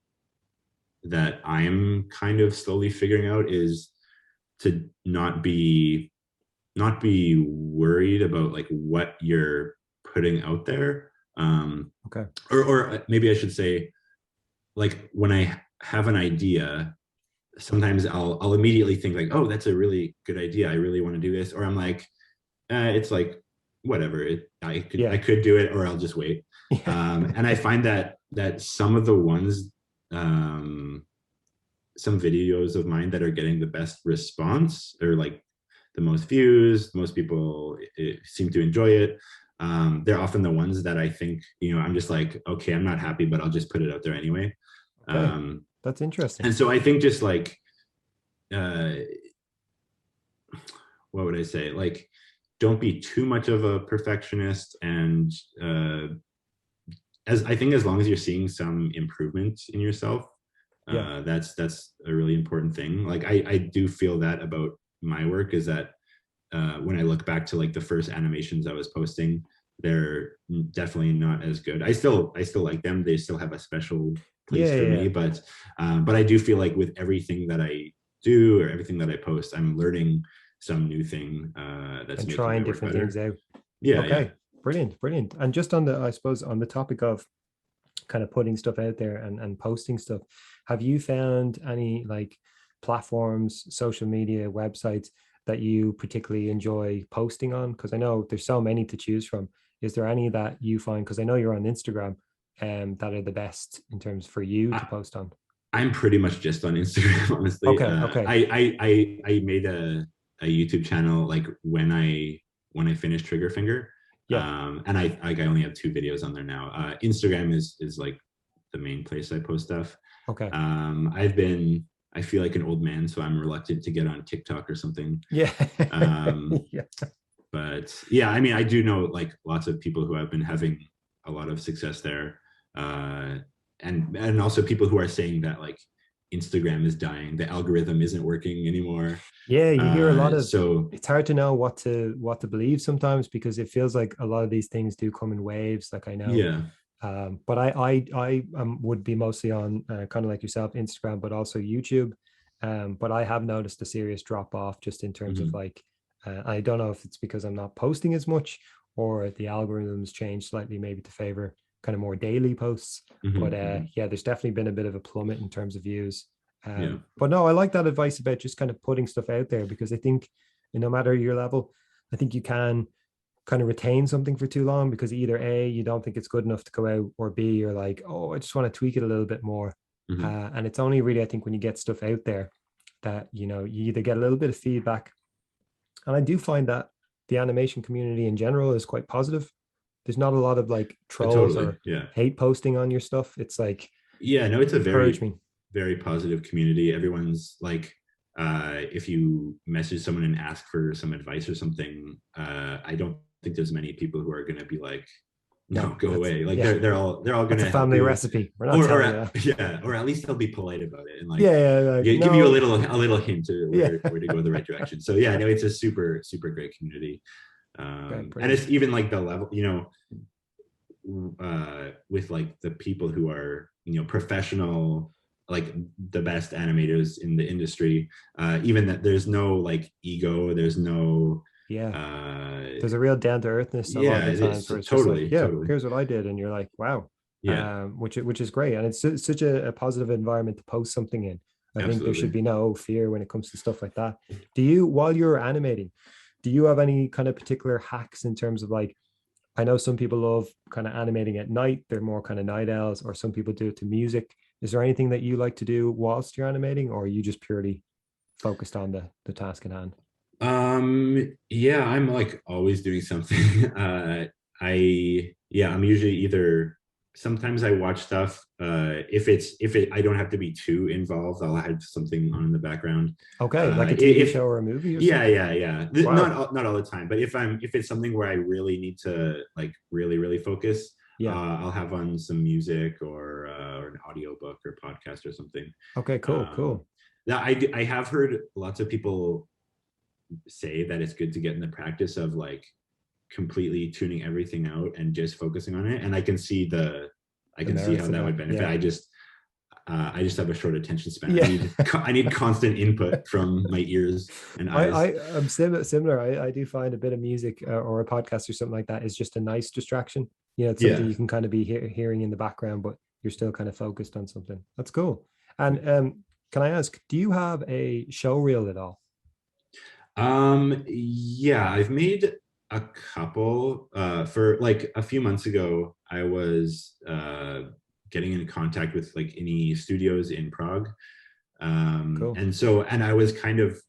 Speaker 2: that I'm kind of slowly figuring out is to not be worried about like what you're putting out there.
Speaker 1: Okay.
Speaker 2: Or maybe I should say, like, when I have an idea, sometimes I'll immediately think like, oh, that's a really good idea, I really want to do this. Or I'm like, it's like, whatever, I
Speaker 1: Yeah.
Speaker 2: could do it, or I'll just wait.
Speaker 1: Yeah.
Speaker 2: And I find that some of the ones, some videos of mine that are getting the best response, or like the most views, most people seem to enjoy it. They're often the ones that I think, I'm just like, okay, I'm not happy, but I'll just put it out there anyway.
Speaker 1: Okay.
Speaker 2: um,
Speaker 1: That's interesting.
Speaker 2: and so I think just like, uh, what would I say, like, don't be too much of a perfectionist. And as I think, as long as you're seeing some improvement in yourself,
Speaker 1: Yeah.
Speaker 2: that's a really important thing. Like, I do feel that about my work, is that when I look back to like the first animations I was posting, they're definitely not as good. I still like them. They still have a special place
Speaker 1: Yeah.
Speaker 2: for
Speaker 1: Yeah.
Speaker 2: me, but I do feel like with everything that I do, or everything that I post, I'm learning some new thing that's
Speaker 1: And
Speaker 2: making
Speaker 1: trying
Speaker 2: my work
Speaker 1: different things
Speaker 2: better.
Speaker 1: out.
Speaker 2: Yeah, yeah.
Speaker 1: Okay. Brilliant. Brilliant. And just on I suppose, on the topic of kind of putting stuff out there and posting stuff, have you found any like platforms, social media, websites that you particularly enjoy posting on? Because I know there's so many to choose from. Is there any that you find, because I know you're on Instagram, that are the best in terms for you to
Speaker 2: I,
Speaker 1: post on?
Speaker 2: I'm pretty much just on Instagram, honestly.
Speaker 1: Okay. Okay.
Speaker 2: I made a YouTube channel like when I finished Trigger Finger,
Speaker 1: Yeah.
Speaker 2: and I only have 2 videos on there now. Instagram is like the main place I post stuff.
Speaker 1: Okay.
Speaker 2: I feel like an old man, so I'm reluctant to get on TikTok or something.
Speaker 1: Yeah.
Speaker 2: Um,
Speaker 1: Yeah.
Speaker 2: but yeah, I mean, I do know like lots of people who have been having a lot of success there. And also people who are saying that like Instagram is dying, the algorithm isn't working anymore.
Speaker 1: Yeah, you hear a lot of,
Speaker 2: So
Speaker 1: it's hard to know what to believe sometimes because it feels like a lot of these things do come in waves. Like I know,
Speaker 2: yeah.
Speaker 1: but I would be mostly on kind of like yourself, Instagram, but also YouTube. But I have noticed a serious drop off just in terms of
Speaker 2: Mhm.
Speaker 1: like, I don't know if it's because I'm not posting as much or the algorithms changed slightly, maybe to favor kind of more daily posts. But
Speaker 2: Mhm. Mhm.
Speaker 1: yeah, there's definitely been a bit of a plummet in terms of views.
Speaker 2: Yeah.
Speaker 1: But no, I like that advice about just kind of putting stuff out there because I think no matter your level, I think you can kind of retain something for too long because either A, you don't think it's good enough to go out, or B, you're like, oh, I just want to tweak it a little bit more.
Speaker 2: Mhm.
Speaker 1: And it's only really, I think, when you get stuff out there that, you either get a little bit of feedback. And I do find that the animation community in general is quite positive. There's not a lot of like trolls
Speaker 2: Totally.
Speaker 1: or
Speaker 2: Yeah.
Speaker 1: hate posting on your stuff. It's like,
Speaker 2: Yeah, no, it's a
Speaker 1: encourage
Speaker 2: very,
Speaker 1: me.
Speaker 2: very positive community. Everyone's like, if you message someone and ask for some advice or something, I don't think there's many people who are going to be like, no,
Speaker 1: No,
Speaker 2: go
Speaker 1: that's,
Speaker 2: away. Like
Speaker 1: yeah,
Speaker 2: they're all going
Speaker 1: that's a
Speaker 2: to help
Speaker 1: family
Speaker 2: you,
Speaker 1: recipe. We're not telling you that.
Speaker 2: yeah, or at least they'll be polite about it and like
Speaker 1: Yeah, yeah, like
Speaker 2: give you
Speaker 1: no,
Speaker 2: a little hint to
Speaker 1: yeah.
Speaker 2: where to go the right direction. So yeah, no, it's a super super great community,
Speaker 1: Okay,
Speaker 2: and it's
Speaker 1: brilliant.
Speaker 2: even like the level, with like the people who are professional, like the best animators in the industry, even that there's no like ego, there's no
Speaker 1: Yeah.
Speaker 2: uh
Speaker 1: There's a real down to earthness a lot of
Speaker 2: yeah,
Speaker 1: the times
Speaker 2: it's
Speaker 1: where it's just like,
Speaker 2: totally
Speaker 1: yeah,
Speaker 2: totally.
Speaker 1: here's what I did, and you're like, wow,
Speaker 2: Yeah,
Speaker 1: which is great, and it's such a positive environment to post something in. I think there should
Speaker 2: absolutely.
Speaker 1: be no fear when it comes to stuff like that. Do you, while you're animating, do you have any kind of particular hacks in terms of like, I know some people love kind of animating at night, they're more kind of night owls, or some people do it to music. Is there anything that you like to do whilst you're animating, or are you just purely focused on the task at hand?
Speaker 2: Yeah, I'm like always doing something. I'm usually either, sometimes I watch stuff. If I don't have to be too involved, I'll have something on in the background.
Speaker 1: Okay, like a TV
Speaker 2: If
Speaker 1: show or a movie or
Speaker 2: Yeah,
Speaker 1: something.
Speaker 2: yeah, yeah.
Speaker 1: Wow.
Speaker 2: Not all the time, but if it's something where I really need to like really really focus,
Speaker 1: Yeah.
Speaker 2: I'll have on some music or an audiobook or podcast or something.
Speaker 1: Okay, cool,
Speaker 2: Um,
Speaker 1: cool.
Speaker 2: that I have heard lots of people say that it's good to get in the practice of like completely tuning everything out and just focusing on it. And I
Speaker 1: The
Speaker 2: can see how
Speaker 1: merits of
Speaker 2: that
Speaker 1: that.
Speaker 2: would benefit.
Speaker 1: Yeah.
Speaker 2: I just have a short attention span.
Speaker 1: Yeah.
Speaker 2: I need constant input from my ears and eyes.
Speaker 1: I'm similar. I do find a bit of music or a podcast or something like that is just a nice distraction. It's something
Speaker 2: Yeah.
Speaker 1: you can kind of be hearing in the background, but you're still kind of focused on something. That's cool. And can I ask, do you have a show reel at all?
Speaker 2: Yeah, I've made a couple. For like a few months ago, I was getting in contact with like any studios in Prague.
Speaker 1: Cool.
Speaker 2: And I was kind of,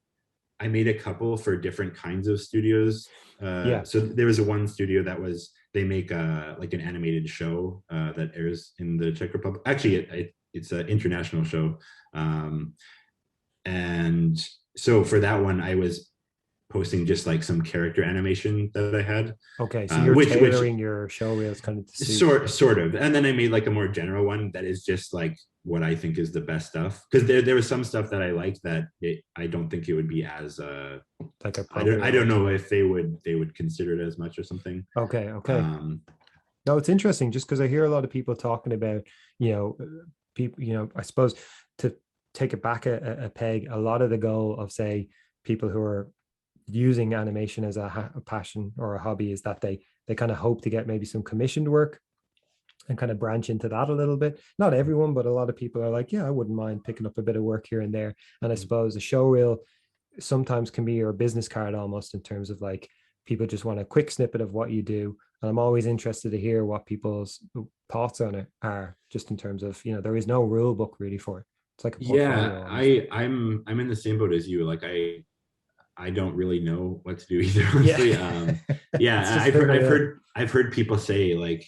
Speaker 2: I made a couple for different kinds of studios.
Speaker 1: Yeah.
Speaker 2: So there was a one studio that was, they make like an animated show that airs in the Czech Republic. Actually, it's an international show. Um, and so for that one, I was posting just like some character animation that I had,
Speaker 1: Okay. So you're
Speaker 2: which
Speaker 1: tailoring your show reels kind of to suit.
Speaker 2: sort of. And then I made like a more general one that is just like what I think is the best stuff. Because there was some stuff that I liked that I don't think it would be as
Speaker 1: Like
Speaker 2: I
Speaker 1: appropriate.
Speaker 2: don't know if they would consider it as much or something.
Speaker 1: Okay. Okay.
Speaker 2: Um,
Speaker 1: No, it's interesting just because I hear a lot of people talking about, people, I suppose to take it back a peg, a lot of the goal of, say, people who are using animation as a passion or a hobby is that they kind of hope to get maybe some commissioned work and kind of branch into that a little bit. Not everyone, but a lot of people are like, yeah, I wouldn't mind picking up a bit of work here and there. And I suppose a show reel sometimes can be your business card almost in terms of like people just want a quick snippet of what you do. And I'm always interested to hear what people's thoughts on it are, just in terms of, there is no rule book really for it. It's like a
Speaker 2: yeah,
Speaker 1: portfolio almost.
Speaker 2: I'm in the same boat as you. Like I don't really know what to do either,
Speaker 1: Yeah.
Speaker 2: honestly.
Speaker 1: It's
Speaker 2: Yeah,
Speaker 1: just figuring it out.
Speaker 2: I've heard people say like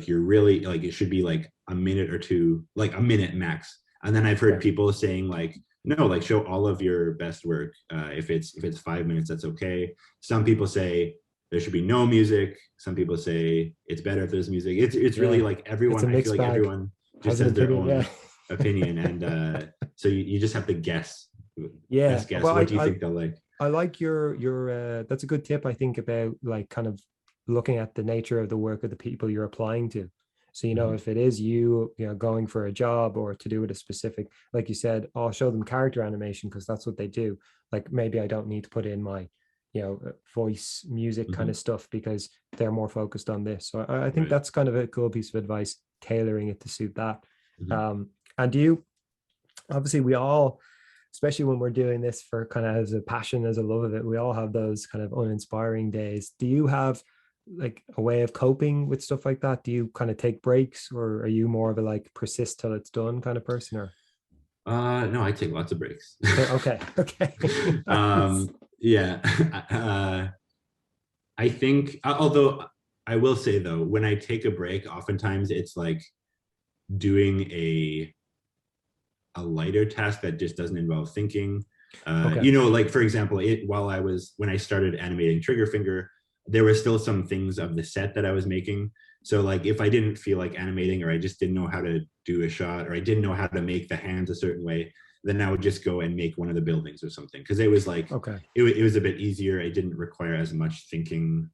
Speaker 2: you're really like it should be like a minute or two, like a minute max. And then I've heard
Speaker 1: Okay.
Speaker 2: people saying like no, like show all of your best work. If it's 5 minutes, that's okay. Some people say there should be no music. Some people say it's better if there's music. It's really
Speaker 1: Yeah.
Speaker 2: like
Speaker 1: It's a
Speaker 2: everyone. I feel
Speaker 1: mixed
Speaker 2: like
Speaker 1: bag.
Speaker 2: everyone just
Speaker 1: Has an
Speaker 2: has their
Speaker 1: opinion. Yeah.
Speaker 2: own opinion, and so you just have to guess,
Speaker 1: Yeah.
Speaker 2: best guess.
Speaker 1: Well,
Speaker 2: What do you think they'll like?
Speaker 1: I like your that's a good tip, I think, about like kind of looking at the nature of the work of the people you're applying to. So,
Speaker 2: Mhm.
Speaker 1: if it is you know, going for a job or to do with a specific, like you said, I'll show them character animation because that's what they do. Like maybe I don't need to put in my, voice music kind of
Speaker 2: Mhm.
Speaker 1: stuff because they're more focused on this. So I think
Speaker 2: Right.
Speaker 1: that's kind of a cool piece of advice, tailoring it to suit that.
Speaker 2: Mhm.
Speaker 1: And do you, obviously we all, especially when we're doing this for kind of as a passion, as a love of it, we all have those kind of uninspiring days. Do you have like a way of coping with stuff like that? Do you kind of take breaks, or are you more of a like persist till it's done kind of person? Or
Speaker 2: No, I take lots of breaks.
Speaker 1: okay, okay. Nice.
Speaker 2: um, yeah. uh, I think, although I will say though, when I take a break, oftentimes it's like doing a lighter task that just doesn't involve thinking.
Speaker 1: Okay.
Speaker 2: Like for example, when I started animating Trigger Finger, there were still some things of the set that I was making. So like if I didn't feel like animating, or I just didn't know how to do a shot, or I didn't know how to make the hands a certain way, then I would just go and make one of the buildings or something, because it was like
Speaker 1: Okay.
Speaker 2: it was a bit easier. It didn't require as much thinking.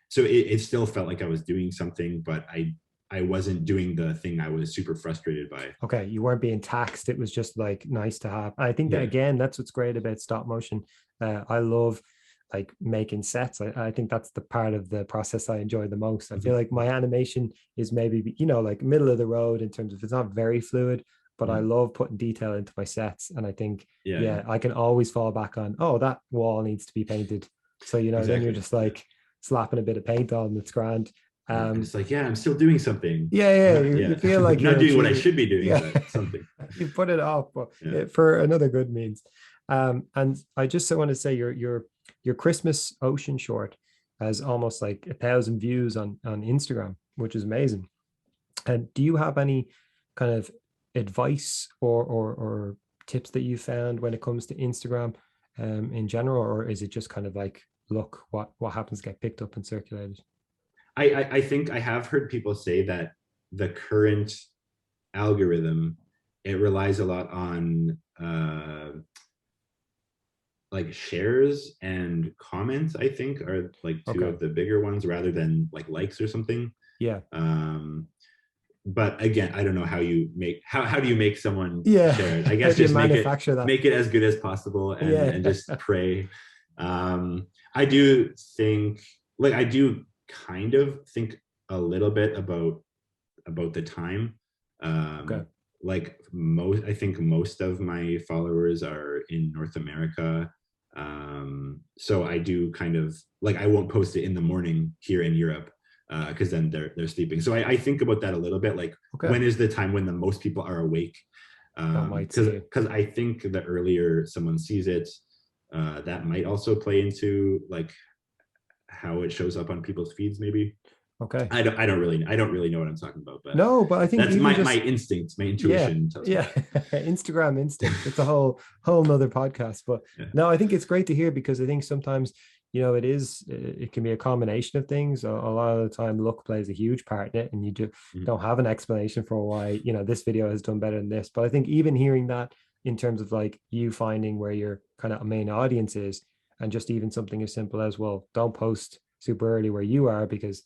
Speaker 2: So it still felt like I was doing something, but I wasn't doing the thing I was super frustrated by.
Speaker 1: Okay, you weren't being taxed. It was just like nice to have. I think that
Speaker 2: Yeah.
Speaker 1: again, that's what's great about stop motion. I love like making sets. I think that's the part of the process I enjoy the most. I feel
Speaker 2: Mhm.
Speaker 1: like my animation is maybe, like middle of the road in terms of it's not very fluid, but I
Speaker 2: Mhm.
Speaker 1: love putting detail into my sets. And I think,
Speaker 2: Yeah, yeah,
Speaker 1: yeah, I can always fall back on, oh, that wall needs to be painted. So, then you're
Speaker 2: exactly.
Speaker 1: just
Speaker 2: Yeah,
Speaker 1: like slapping a bit of paint on, it's grand.
Speaker 2: yeah. And
Speaker 1: Um,
Speaker 2: it's like, yeah, I'm still doing something.
Speaker 1: yeah, yeah, you
Speaker 2: Yeah,
Speaker 1: feel like
Speaker 2: not
Speaker 1: you're
Speaker 2: doing what I
Speaker 1: achieving.
Speaker 2: should be doing,
Speaker 1: Yeah,
Speaker 2: but something.
Speaker 1: you put it off, but
Speaker 2: Yeah.
Speaker 1: for another good means. And I just want to say your Christmas ocean short has almost like 1,000 views on Instagram, which is amazing. And do you have any kind of advice or tips that you found when it comes to Instagram in general, or is it just kind of like, look, what happens get picked up and circulated?
Speaker 2: I think I have heard people say that the current algorithm, it relies a lot on like shares and comments, I think, are like two
Speaker 1: Okay.
Speaker 2: of the bigger ones, rather than like likes or something.
Speaker 1: Yeah.
Speaker 2: um but again, I don't know how you make how do you make someone
Speaker 1: Yeah.
Speaker 2: share it? I
Speaker 1: How
Speaker 2: guess
Speaker 1: do you
Speaker 2: just
Speaker 1: manufacture that?
Speaker 2: make it as good as possible,
Speaker 1: Yeah.
Speaker 2: and just pray. I do think, like, I do kind of think a little bit about the time.
Speaker 1: Okay.
Speaker 2: Like I think most of my followers are in North America. So I do kind of like, I won't post it in the morning here in Europe, because then they're sleeping. So I think about that a little bit, like
Speaker 1: Okay.
Speaker 2: when is the time when the most people are awake?
Speaker 1: That might see you.
Speaker 2: Because I think the earlier someone sees it, that might also play into like how it shows up on people's feeds, maybe.
Speaker 1: Okay.
Speaker 2: I don't really know what I'm talking about, but
Speaker 1: No, but I think
Speaker 2: that's
Speaker 1: even
Speaker 2: my
Speaker 1: just,
Speaker 2: instincts, my
Speaker 1: yeah,
Speaker 2: intuition tells me
Speaker 1: yeah.
Speaker 2: that.
Speaker 1: Instagram instinct. It's a whole nother podcast. But
Speaker 2: Yeah.
Speaker 1: no, I think it's great to hear because I think sometimes, it can be a combination of things. A lot of the time luck plays a huge part in it, and you just
Speaker 2: Mhm.
Speaker 1: don't have an explanation for why, this video has done better than this. But I think even hearing that in terms of like you finding where your kind of main audience is, and just even something as simple as, well, don't post super early where you are because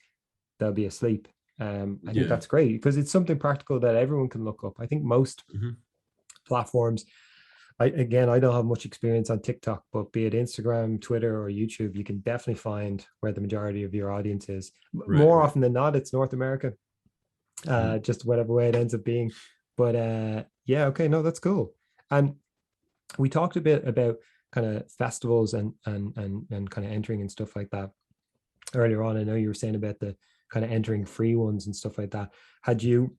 Speaker 1: they'll be asleep. I think
Speaker 2: Yeah.
Speaker 1: that's great because it's something practical that everyone can look up. I think most
Speaker 2: Mhm.
Speaker 1: platforms, I don't have much experience on TikTok, but be it Instagram, Twitter, or YouTube, you can definitely find where the majority of your audience is.
Speaker 2: Right,
Speaker 1: More
Speaker 2: right.
Speaker 1: often than not, it's North America,
Speaker 2: Mhm.
Speaker 1: just whatever way it ends up being. But yeah, okay, no, that's cool. And we talked a bit about kind of festivals and kind of entering and stuff like that earlier on. I know you were saying about the kind of entering free ones and stuff like that. Had you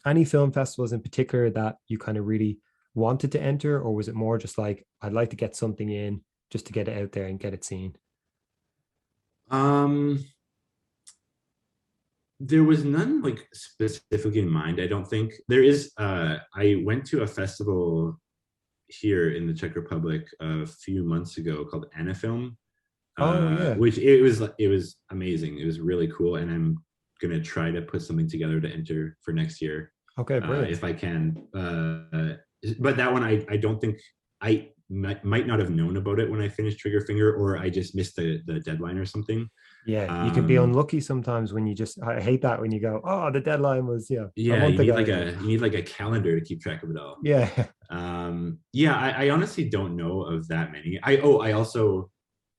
Speaker 1: any film festivals in particular that you kind of really wanted to enter, or was it more just like, I'd like to get something in just to get it out there and get it seen?
Speaker 2: Um, there was none like specifically in mind. I don't think there is. I went to a festival here in the Czech Republic a few months ago called Anafilm.
Speaker 1: Oh yeah.
Speaker 2: which it was amazing. It was really cool, and I'm gonna try to put something together to enter for next year
Speaker 1: Okay, brilliant.
Speaker 2: if I can. But that one, I don't think I might not have known about it when I finished Trigger Finger, or I just missed the deadline or something.
Speaker 1: Yeah, you can be
Speaker 2: Um,
Speaker 1: unlucky sometimes when you just, I hate that when you go, oh, the deadline was, a
Speaker 2: yeah,
Speaker 1: month ago.
Speaker 2: you need like a calendar to keep track of it all.
Speaker 1: Yeah.
Speaker 2: Yeah, I honestly don't know of that many. I also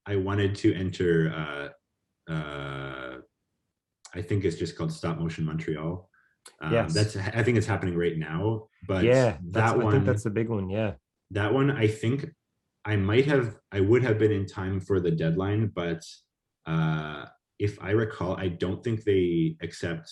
Speaker 2: I wanted to enter I think it's just called Stop Motion Montreal.
Speaker 1: Yes.
Speaker 2: That's I think it's happening right now, but
Speaker 1: Yeah. I think that's the big one. Yeah.
Speaker 2: that one I think I would have been in time for the deadline, but uh, if I recall, I don't think they accept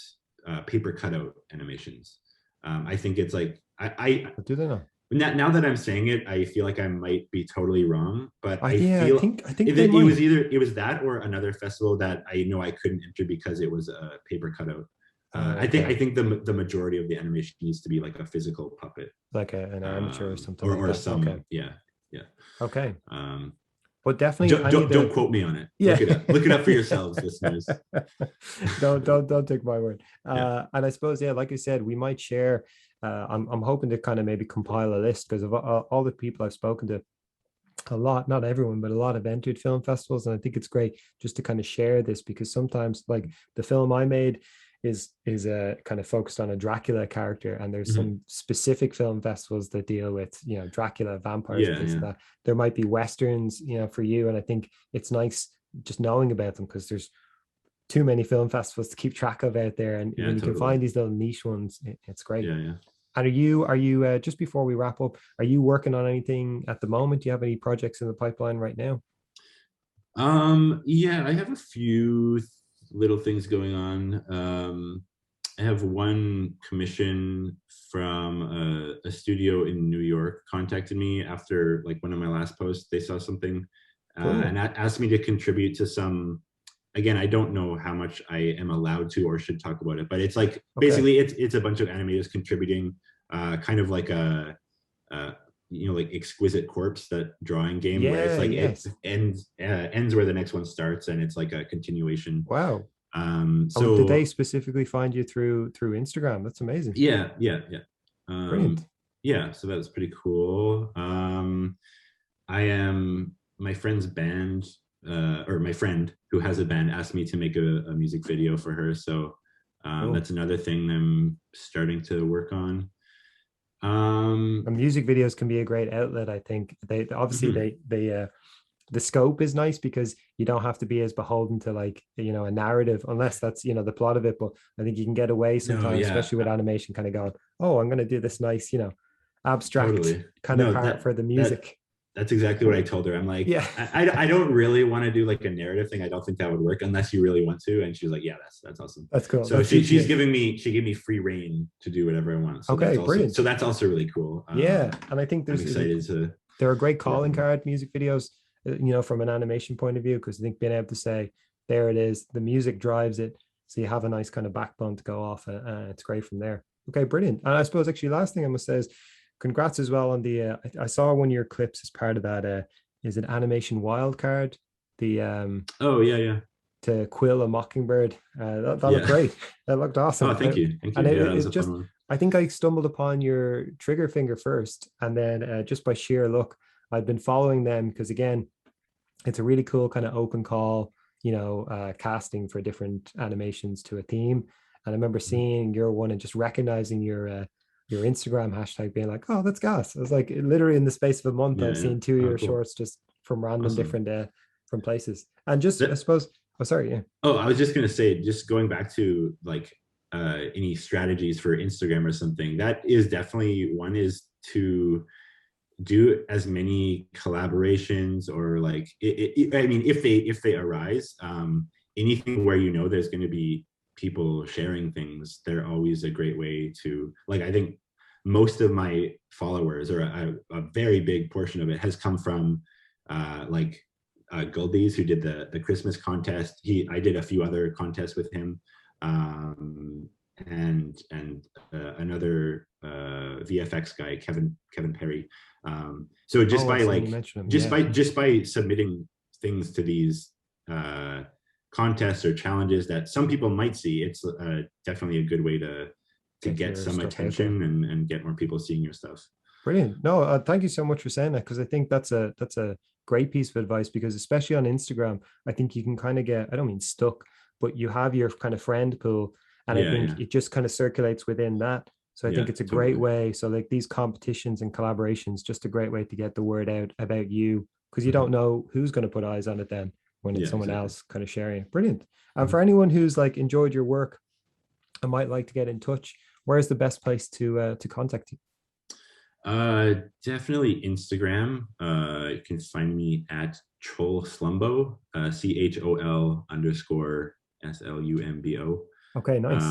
Speaker 2: paper cutout animations. I think it's like
Speaker 1: But do they know?
Speaker 2: now that I'm saying it, I feel like I might be totally wrong, but I
Speaker 1: Yeah,
Speaker 2: feel
Speaker 1: I think they
Speaker 2: it
Speaker 1: might.
Speaker 2: was either it was that or another festival that I know I couldn't enter because it was a paper cutout. I
Speaker 1: Okay.
Speaker 2: think the majority of the animation needs to be like a physical puppet,
Speaker 1: Like an armature or something like
Speaker 2: or
Speaker 1: that. Okay.
Speaker 2: some yeah.
Speaker 1: Okay.
Speaker 2: Um,
Speaker 1: But definitely I need
Speaker 2: don't
Speaker 1: to,
Speaker 2: quote me on it.
Speaker 1: yeah.
Speaker 2: Look it up for yourselves, listeners.
Speaker 1: Don't take my word.
Speaker 2: Yeah.
Speaker 1: And I suppose, yeah, like I said, we might share. I'm hoping to kind of maybe compile a list because of all the people I've spoken to, a lot, not everyone, but a lot have entered film festivals. And I think it's great just to kind of share this because sometimes like the film I made is kind of focused on a Dracula character, and there's
Speaker 2: Mhm.
Speaker 1: some specific film festivals that deal with, Dracula, vampires, and
Speaker 2: Yeah,
Speaker 1: things
Speaker 2: yeah,
Speaker 1: like that. There might be westerns, for you, and I think it's nice just knowing about them because there's too many film festivals to keep track of out there, and
Speaker 2: yeah,
Speaker 1: when you can
Speaker 2: totally.
Speaker 1: find these little niche ones, it's great.
Speaker 2: Yeah, yeah.
Speaker 1: And are you just before we wrap up, are you working on anything at the moment? Do you have any projects in the pipeline right now?
Speaker 2: Yeah, I have a few little things going on. I have one commission from a studio in New York contacted me after like one of my last posts. They saw something and
Speaker 1: Brilliant.
Speaker 2: asked me to contribute to some. Again, I don't know how much I am allowed to or should talk about it, but it's like
Speaker 1: Okay.
Speaker 2: basically it's a bunch of animators contributing, kind of like uh, like exquisite corpse, that drawing game where it's
Speaker 1: Yeah,
Speaker 2: like it
Speaker 1: yes.
Speaker 2: ends where the next one starts, and it's like a continuation.
Speaker 1: Wow. Oh, did they
Speaker 2: So
Speaker 1: specifically find you through Instagram? That's amazing.
Speaker 2: yeah.
Speaker 1: Brilliant.
Speaker 2: Yeah, so that was pretty cool. I am my friend's band, or my friend who has a band asked me to make a music video for her. So
Speaker 1: Cool.
Speaker 2: that's another thing I'm starting to work on. Um,
Speaker 1: And music videos can be a great outlet. I think they obviously
Speaker 2: mhm.
Speaker 1: the scope is nice because you don't have to be as beholden to like a narrative unless that's the plot of it. But I think you can get away
Speaker 2: No,
Speaker 1: sometimes,
Speaker 2: yeah,
Speaker 1: especially with animation, kind of going, oh, I'm going to do this nice abstract
Speaker 2: totally.
Speaker 1: kind of
Speaker 2: No,
Speaker 1: part for the
Speaker 2: that
Speaker 1: music.
Speaker 2: that's exactly what I told her. I'm like,
Speaker 1: Yeah.
Speaker 2: I don't really want to do like a narrative thing. I don't think that would work unless you really want to. And she's like, yeah, that's awesome.
Speaker 1: That's cool.
Speaker 2: So
Speaker 1: That's good to hear.
Speaker 2: she gave me free reign to do whatever I want.
Speaker 1: Okay, brilliant.
Speaker 2: So that's also really cool.
Speaker 1: Yeah, and I think
Speaker 2: I'm excited to
Speaker 1: they're a great
Speaker 2: work
Speaker 1: calling
Speaker 2: on.
Speaker 1: card, music videos, from an animation point of view, because I think being able to say, there it is, the music drives it. So you have a nice kind of backbone to go off, and it's great from there. Okay, brilliant. And I suppose actually last thing I must say is congrats as well on the, I saw one of your clips as part of that, is an animation wildcard, the,
Speaker 2: Oh yeah, yeah,
Speaker 1: to Quill a Mockingbird. That looked
Speaker 2: yeah.
Speaker 1: great. That looked
Speaker 2: Oh,
Speaker 1: awesome.
Speaker 2: thank
Speaker 1: And
Speaker 2: you. Yeah, that was
Speaker 1: it
Speaker 2: a fun
Speaker 1: just,
Speaker 2: one.
Speaker 1: I think I stumbled upon your trigger finger first, and then just by sheer luck, I've been following them because again, it's a really cool kind of open call, casting for different animations to a theme. And I remember
Speaker 2: Mhm.
Speaker 1: seeing your one and just recognizing your Instagram hashtag, being like, oh, that's gas. I was like, literally in the space of a month,
Speaker 2: Yeah,
Speaker 1: I've
Speaker 2: yeah.
Speaker 1: seen two of
Speaker 2: Oh,
Speaker 1: your
Speaker 2: cool.
Speaker 1: shorts just from random
Speaker 2: Awesome.
Speaker 1: different places. And just I
Speaker 2: That
Speaker 1: suppose, oh, sorry, yeah.
Speaker 2: Oh, I was just gonna say, just going back to like any strategies for Instagram or something. That is definitely one, is to do as many collaborations, or like I mean, if they arise, anything where there's going to be people sharing things, they're always a great way to, like, I think most of my followers, or a very big portion of it, has come from like Guldies, who did the Christmas contest. I did a few other contests with him, and another VFX guy, Kevin Perry. So just
Speaker 1: Oh,
Speaker 2: by
Speaker 1: I've seen you
Speaker 2: like
Speaker 1: mention them. Yeah.
Speaker 2: just by submitting things to these contests or challenges that some people might see, it's definitely a good way to get some attention and get more people seeing your stuff.
Speaker 1: Brilliant. No, thank you so much for saying that, because I think that's a great piece of advice, because especially on Instagram, I think you can kind of get, I don't mean stuck, but you have your kind of friend pool, and I think it just kind of circulates within that. So I think it's a great way. So like these competitions and collaborations, just a great way to get the word out about you, because you don't know who's going to put eyes on it then when it's someone else kind of sharing it. Brilliant. And for anyone who's like enjoyed your work and might like to get in touch, where's the best place to contact you?
Speaker 2: Definitely Instagram. You can find me at Chol Slumbo, CHOL_SLUMBO.
Speaker 1: Okay, nice.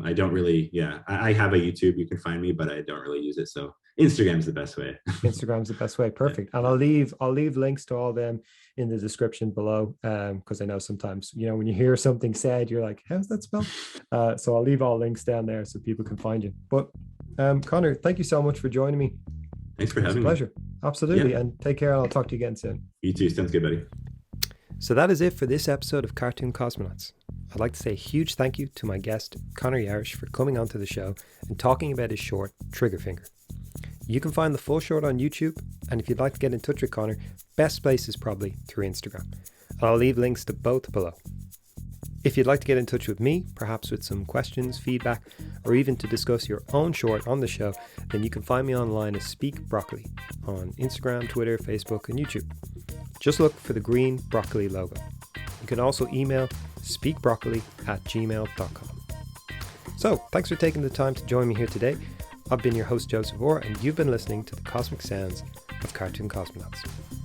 Speaker 2: I don't really, I have a YouTube, you can find me, but I don't really use it. So Instagram's the best way.
Speaker 1: Instagram's the best way. Perfect. And I'll leave links to all them in the description below. Because I know sometimes, when you hear something said, you're like, how's that spelled? So I'll leave all links down there so people can find you. But Connor, thank you so much for joining me.
Speaker 2: Thanks for having me.
Speaker 1: Pleasure. Absolutely. Yeah. And take care. And I'll talk to you again soon.
Speaker 2: You too. Sounds good, buddy.
Speaker 1: So that is it for this episode of Cartoon Cosmonauts. I'd like to say a huge thank you to my guest, Connor Yarish, for coming onto the show and talking about his short, Triggerfinger. You can find the full short on YouTube, and if you'd like to get in touch with Connor, best place is probably through Instagram. And I'll leave links to both below. If you'd like to get in touch with me, perhaps with some questions, feedback, or even to discuss your own short on the show, then you can find me online as Speak Broccoli on Instagram, Twitter, Facebook, and YouTube. Just look for the green broccoli logo. You can also email speakbroccoli@gmail.com. So, thanks for taking the time to join me here today. I've been your host, Joseph Orr, and you've been listening to the cosmic sounds of Cartoon Cosmonauts.